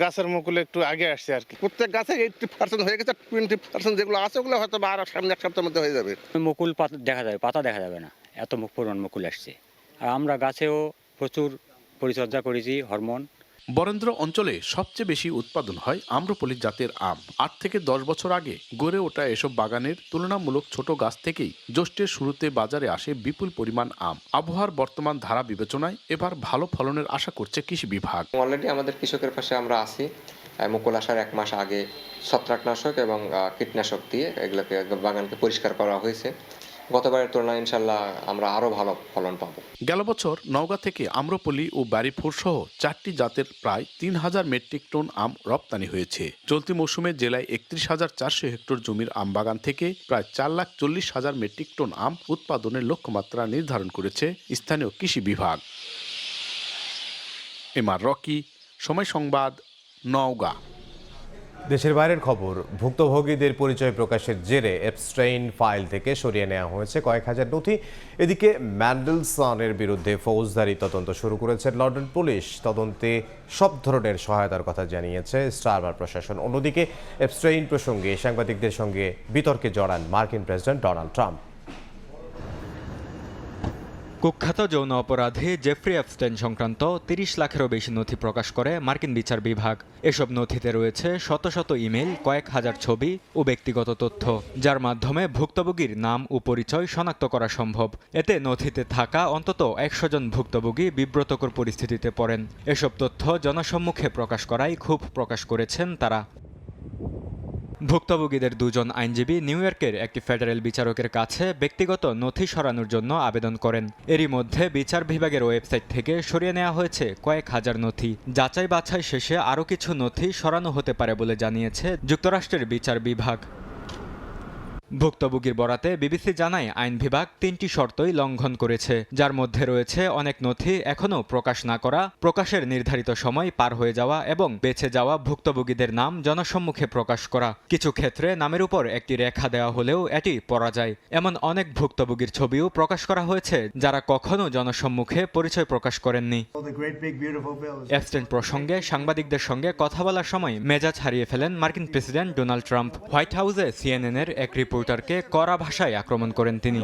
গাছের মুকুল একটু আগে আসছে আর কি। প্রত্যেক গাছে 80% হয়ে গেছে, 20% যেগুলো আছে ওগুলো হয়তো আর সামনে এক সপ্তাহের মধ্যে হয়ে যাবে। মুকুল দেখা যাবে, পাতা দেখা যাবে না, এত পরিমাণ মুকুল আসছে। আর আমরা গাছেও প্রচুর পরিচর্যা করেছি, হরমোন। বরেন্দ্র অঞ্চলে সবচেয়ে বেশি উৎপাদন হয় আম্রপলি জাতের আম। 8 থেকে 10 বছর আগে গড়ে ওঠা এসব বাগানের তুলনামূলক ছোট গাছ থেকেই জ্যৈষ্ঠের শুরুতে বাজারে আসে বিপুল পরিমাণ আম। আবহাওয়ার বর্তমান ধারা বিবেচনায় এবার ভালো ফলনের আশা করছে কৃষি বিভাগ। অলরেডি আমাদের কৃষকের পাশে আমরা আছি। মুকুল আসার 1 মাস আগে ছত্রাকনাশক এবং কীটনাশক দিয়ে এগুলোকে বাগানকে পরিষ্কার করা হয়েছে। গতবারের তুলনায় ইনশাল্লাহ আমরা আরো ভালো ফলন পাবো। গেল বছর নওগাঁ থেকে আম্রপলি ও বাড়িফোর সহ 4টি জাতের প্রায় 3000 মেট্রিক টন আম রপ্তানি হয়েছে। চলতি মৌসুমে জেলায় 31,400 হেক্টর জমির আম বাগান থেকে প্রায় 4,40,000 মেট্রিক টন আম উৎপাদনের লক্ষ্যমাত্রা নির্ধারণ করেছে স্থানীয় কৃষি বিভাগ। এমআর রকি, সময় সংবাদ, নওগাঁ। দেশের বাইরের খবর। ভুক্তভোগীদের পরিচয় প্রকাশের জেরে এপস্টেইন ফাইল থেকে সরিয়ে নেওয়া হয়েছে কয়েক হাজার নথি। এদিকে ম্যান্ডেলসনের বিরুদ্ধে ফৌজদারি তদন্ত শুরু করেছে লন্ডন পুলিশ। তদন্তে সব ধরনের সহায়তার কথা জানিয়েছে স্টারমার প্রশাসন। অন্যদিকে এপস্টেইন প্রসঙ্গে সাংবাদিকদের সঙ্গে বিতর্কে জড়ান মার্কিন প্রেসিডেন্ট ডোনাল্ড ট্রাম্প। কুখ্যাত যৌন অপরাধে জেফ্রি এপস্টেইন সংক্রান্ত 30 লাখেরও বেশি নথি প্রকাশ করে মার্কিন বিচার বিভাগ। এসব নথিতে রয়েছে শত শত ইমেল, কয়েক হাজার ছবি ও ব্যক্তিগত তথ্য, যার মাধ্যমে ভুক্তভোগীর নাম ও পরিচয় শনাক্ত করা সম্ভব। এতে নথিতে থাকা অন্তত 100 জন ভুক্তভোগী বিব্রতকর পরিস্থিতিতে পড়েন। এসব তথ্য জনসম্মুখে প্রকাশ করায় ক্ষোভ প্রকাশ করেছেন তারা। ভুক্তভোগীদের দুজন আইনজীবী নিউ ইয়র্কের একটি ফেডারেল বিচারকের কাছে ব্যক্তিগত নথি সরানোর জন্য আবেদন করেন। এরই মধ্যে বিচার বিভাগের ওয়েবসাইট থেকে সরিয়ে নেওয়া হয়েছে কয়েক হাজার নথি। যাচাই বাছাই শেষে আরও কিছু নথি সরানো হতে পারে বলে জানিয়েছে যুক্তরাষ্ট্রের বিচার বিভাগ। ভুক্তভোগীর বরাতে বিবিসি জানায় আইন বিভাগ ৩টি শর্তই লঙ্ঘন করেছে, যার মধ্যে রয়েছে অনেক নথি এখনও প্রকাশ না করা, প্রকাশের নির্ধারিত সময় পার হয়ে যাওয়া এবং বেঁচে যাওয়া ভুক্তভোগীদের নাম জনসম্মুখে প্রকাশ করা। কিছু ক্ষেত্রে নামের উপর একটি রেখা দেওয়া হলেও এটি পড়া যায়। এমন অনেক ভুক্তভোগীর ছবিও প্রকাশ করা হয়েছে যারা কখনো জনসম্মুখে পরিচয় প্রকাশ করেননি। এপস্টাইন প্রসঙ্গে সাংবাদিকদের সঙ্গে কথা বলার সময় মেজাজ হারিয়ে ফেলেন মার্কিন প্রেসিডেন্ট ডোনাল্ড ট্রাম্প। হোয়াইট হাউসে সিএনএনের এক রিপোর্টারকে কড়া ভাষায় আক্রমণ করেন তিনি।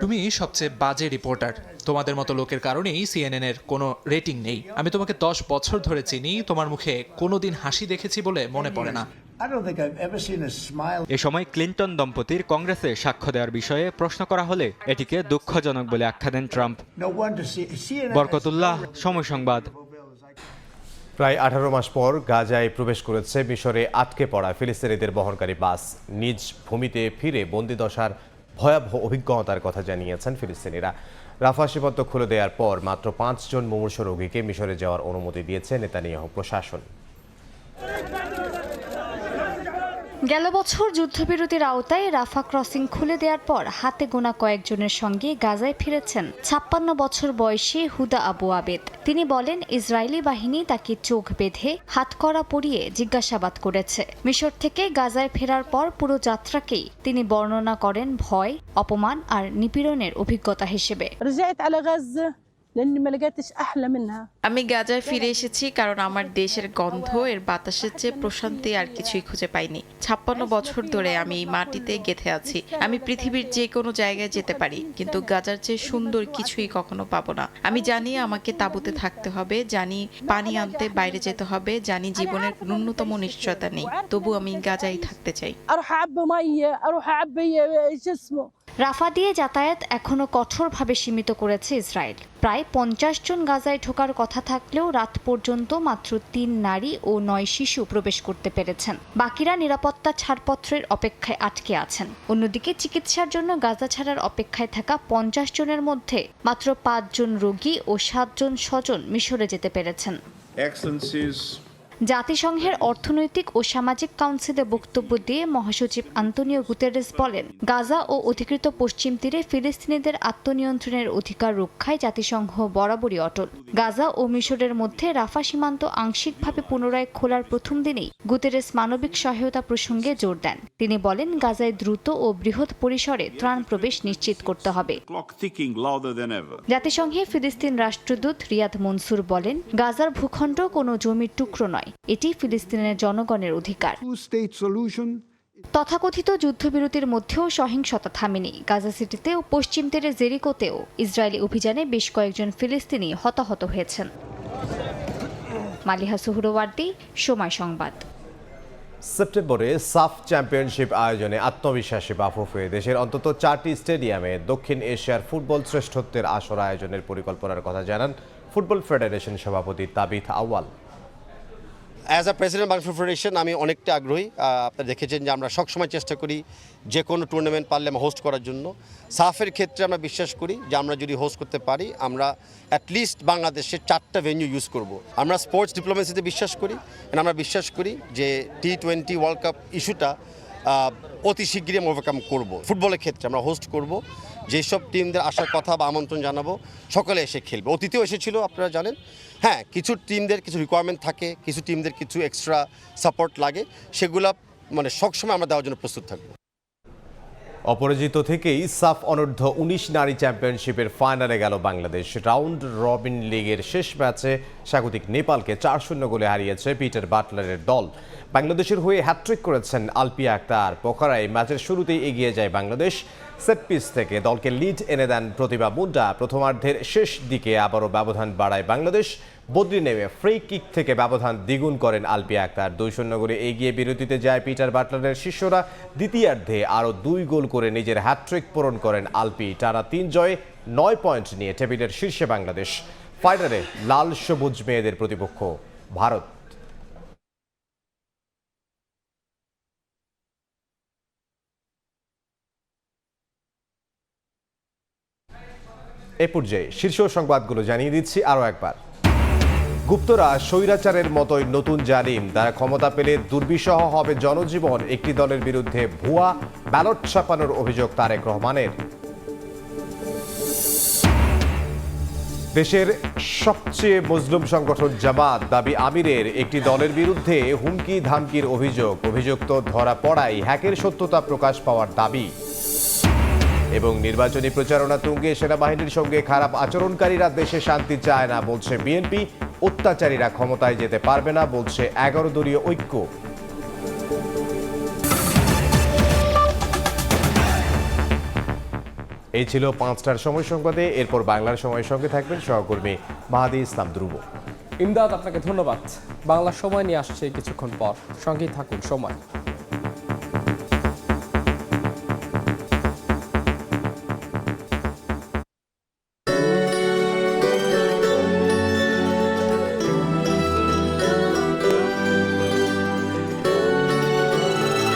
তুমি সবচেয়ে বাজে রিপোর্টার। তোমাদের মতো লোকের কারণেই সিএনএন এর কোনো রেটিং নেই। আমি তোমাকে 10 বছর ধরে চিনি, তোমার মুখে কোনোদিন হাসি দেখেছি বলে মনে পড়ে না। এ সময় ক্লিন্টন দম্পতির কংগ্রেসে সাক্ষ্য দেওয়ার বিষয়ে প্রশ্ন করা হলে এটিকে দুঃখজনক বলে আখ্যা দেন ট্রাম্প। বরকতুল্লাহ, সময় সংবাদ। প্রায় 18 মাস পর গাজায় প্রবেশ করেছে মিশরে আটকে পড়া ফিলিস্তিনিদের বহনকারী বাস। নিজ ভূমিতে ফিরে বন্দিদশার ভয়াবহ অভিজ্ঞতার কথা জানিয়েছেন ফিলিস্তিনিরা। রাফা সীমান্ত খুলে দেওয়ার পর মাত্র 5 জন মুমূর্ষু রোগীকে মিশরে যাওয়ার অনুমতি দিয়েছে নেতানিয়াহু প্রশাসন। গেল বছর যুদ্ধবিরতির আওতায় রাফা ক্রসিং খুলে দেওয়ার পর হাতে গোনা কয়েকজনের সঙ্গে গাজায় ফিরেছেন 56 বছর বয়সী হুদা আবু আবেদ। তিনি বলেন, ইসরায়েলি বাহিনী তাকে চোখ বেঁধে হাতকড়া পরিয়ে জিজ্ঞাসাবাদ করেছে। মিশর থেকে গাজায় ফেরার পর পুরো যাত্রাকেই তিনি বর্ণনা করেন ভয়, অপমান আর নিপীড়নের অভিজ্ঞতা হিসেবে। আমি গাজায় ফিরে এসেছি কারণ আমার দেশের গন্ধ, এর বাতাসের চেয়ে প্রশান্তি আর কিছুই খুঁজে পাইনি। 56 বছর ধরে আমি এই মাটিতে গেঁথে আছি। আমি পৃথিবীর যে কোনো জায়গায় যেতে পারি, কিন্তু গাজার চেয়ে সুন্দর কিছুই কখনো পাবো না। আমি জানি আমাকে তাঁবুতে থাকতে হবে, জানি পানি আনতে বাইরে যেতে হবে, জানি জীবনের ন্যূনতম নিশ্চয়তা নেই, তবু আমি গাজায় থাকতে চাই। রাফা দিয়ে যাতায়াত এখনো কঠোরভাবে সীমিত করেছে ইসরায়েল। প্রায় 50 জন গাজায় ঢোকার কথা থাকলেও রাত পর্যন্ত মাত্র 3 নারী ও 9 শিশু প্রবেশ করতে পেরেছেন। বাকিরা নিরাপত্তা ছাড়পত্রের অপেক্ষায় আটকে আছেন। অন্যদিকে চিকিৎসার জন্য গাজা ছাড়ার অপেক্ষায় থাকা 50 জনের মধ্যে মাত্র 5 জন রোগী ও 7 জন স্বজন মিশরে যেতে পেরেছেন। জাতিসংঘের অর্থনৈতিক ও সামাজিক কাউন্সিলে বক্তব্য দিয়ে মহাসচিব আন্তোনিও গুতেরেস বলেন, গাজা ও অধিকৃত পশ্চিম তীরে ফিলিস্তিনিদের আত্মনিয়ন্ত্রণের অধিকার রক্ষায় জাতিসংঘ বরাবরই অটল। গাজা ও মিশরের মধ্যে রাফা সীমান্ত আংশিকভাবে পুনরায় খোলার প্রথম দিনেই গুতেরেস মানবিক সহায়তা প্রসঙ্গে জোর দেন। তিনি বলেন, গাজায় দ্রুত ও বৃহৎ পরিসরে ত্রাণ প্রবেশ নিশ্চিত করতে হবে। জাতিসংঘে ফিলিস্তিন রাষ্ট্রদূত রিয়াদ মনসুর বলেন, গাজার ভূখণ্ড কোনো জমির টুকরো নয়, এটি ফিলিস্তিনের জনগণের অধিকার। তথাকথিত যুদ্ধবিরতির মধ্যেও সহিংসতা থামেনি। গাজা সিটিতে ও পশ্চিম তীরে জেরিকোতেও ইসরায়েলি অভিযানে বেশ কয়েকজন ফিলিস্তিনি হতাহত হয়েছেন। মালিহা সুহরওয়ার্দী, সময় সংবাদ। সেপ্টেম্বরে সাফ চ্যাম্পিয়নশিপ আয়োজনে আত্মবিশ্বাসী বাফুফ হয়ে দেশের অন্তত 4টি স্টেডিয়ামে দক্ষিণ এশিয়ার ফুটবল শ্রেষ্ঠত্বের আসর আয়োজনের পরিকল্পনার কথা জানান ফুটবল ফেডারেশন সভাপতি Tabith Awal. As a president Bangladesh federation আমি অনেকটা আগ্রহী। আপনারা দেখেছেন যে আমরা সবসময় চেষ্টা করি যে কোনো টুর্নামেন্ট পারলে আমরা হোস্ট করার জন্য। সাফের ক্ষেত্রে আমরা বিশ্বাস করি যে আমরা যদি হোস্ট করতে পারি, আমরা অ্যাটলিস্ট বাংলাদেশের 4টা ভেন্যু ইউজ করব। আমরা স্পোর্টস ডিপ্লোমেসিতে বিশ্বাস করি, আমরা বিশ্বাস করি যে T20 ওয়ার্ল্ড কাপ ইস্যুটা অতি শীঘ্রই আমরা ওভারকাম করব। ফুটবলের ক্ষেত্রে আমরা হোস্ট করব, যেসব টিমদের আসার কথা বা আমন্ত্রণ জানাবো সকলে এসে খেলবে। অতীতেও এসেছিল, আপনারা জানেন। হ্যাঁ, কিছু টিমদের কিছু রিকোয়ারমেন্ট থাকে, কিছু টিমদের কিছু এক্সট্রা সাপোর্ট লাগে, সেগুলো মানে সবসময় আমরা দেওয়ার জন্য প্রস্তুত থাকবো। অপরাজিত থেকেই সাফ অনূর্ধ্ব 19 নারী চ্যাম্পিয়নশিপের ফাইনালে গেল বাংলাদেশ। রাউন্ড রবিন লিগের শেষ ম্যাচে স্বাগতিক নেপালকে 4-0 গোলে হারিয়েছে পিটার বাটলারের দল। বাংলাদেশের হয়ে হ্যাট্রিক করেছেন আলপিয়া আক্তার। পোখারায় ম্যাচের শুরুতেই এগিয়ে যায় বাংলাদেশ। সেট পিস থেকে দলকে লিড এনে দেন প্রতিভা মুন্ডা। প্রথমার্ধের শেষ দিকে আবারও ব্যবধান বাড়ায় বাংলাদেশ। বদলি নেমে ফ্রি কিক থেকে ব্যবধান দ্বিগুণ করেন আলপিয়া আক্তার। 2-0 গোলে এগিয়ে বিরতিতে যায় পিটার বাটলারের শিষ্যরা। দ্বিতীয়ার্ধে আরও 2 গোল করে নিজের হ্যাট্রিক পূরণ করেন আলপি। টানা 3 জয়ে 9 পয়েন্ট নিয়ে টেবিলের শীর্ষে বাংলাদেশ। ফাইনালে লাল সবুজ মেয়েদের প্রতিপক্ষ ভারত। এ পর্যায়ে শীর্ষ সংবাদগুলো জানিয়ে দিচ্ছি আরও একবার। গুপ্তরা স্বৈরাচারের মতোই নতুন জালিম, তারা ক্ষমতা পেলে দুর্বিষহ হবে জনজীবন। একটি দলের বিরুদ্ধে ভুয়া ব্যালট ছাপানোর অভিযোগ তারেক রহমানের। দেশের সবচেয়ে মজলুম সংগঠন জামাত দাবি আমিরের একটি দলের বিরুদ্ধে হুমকি ধামকির অভিযুক্ত ধরা পড়ায় হ্যাকের সত্যতা প্রকাশ পাওয়ার দাবি। এবং নির্বাচনী প্রচারণা তুঙ্গে, সেনাবাহিনীর সঙ্গে খারাপ আচরণকারীরা দেশে শান্তি চায় না বলছে বিএনপি, অত্যাচারীরা ক্ষমতায় যেতে পারবে না বলছে 11 দলীয় ঐক্য। এই ছিল 5টার সময় সংবাদে। এরপর বাংলার সময়ের সঙ্গে থাকবেন সহকর্মী মাহাদি ইসলাম ধ্রুব। ইমদাদ, আপনাকে ধন্যবাদ। বাংলা সময় নিয়ে আসছে কিছুক্ষণ পর, সঙ্গেই থাকুন সময়।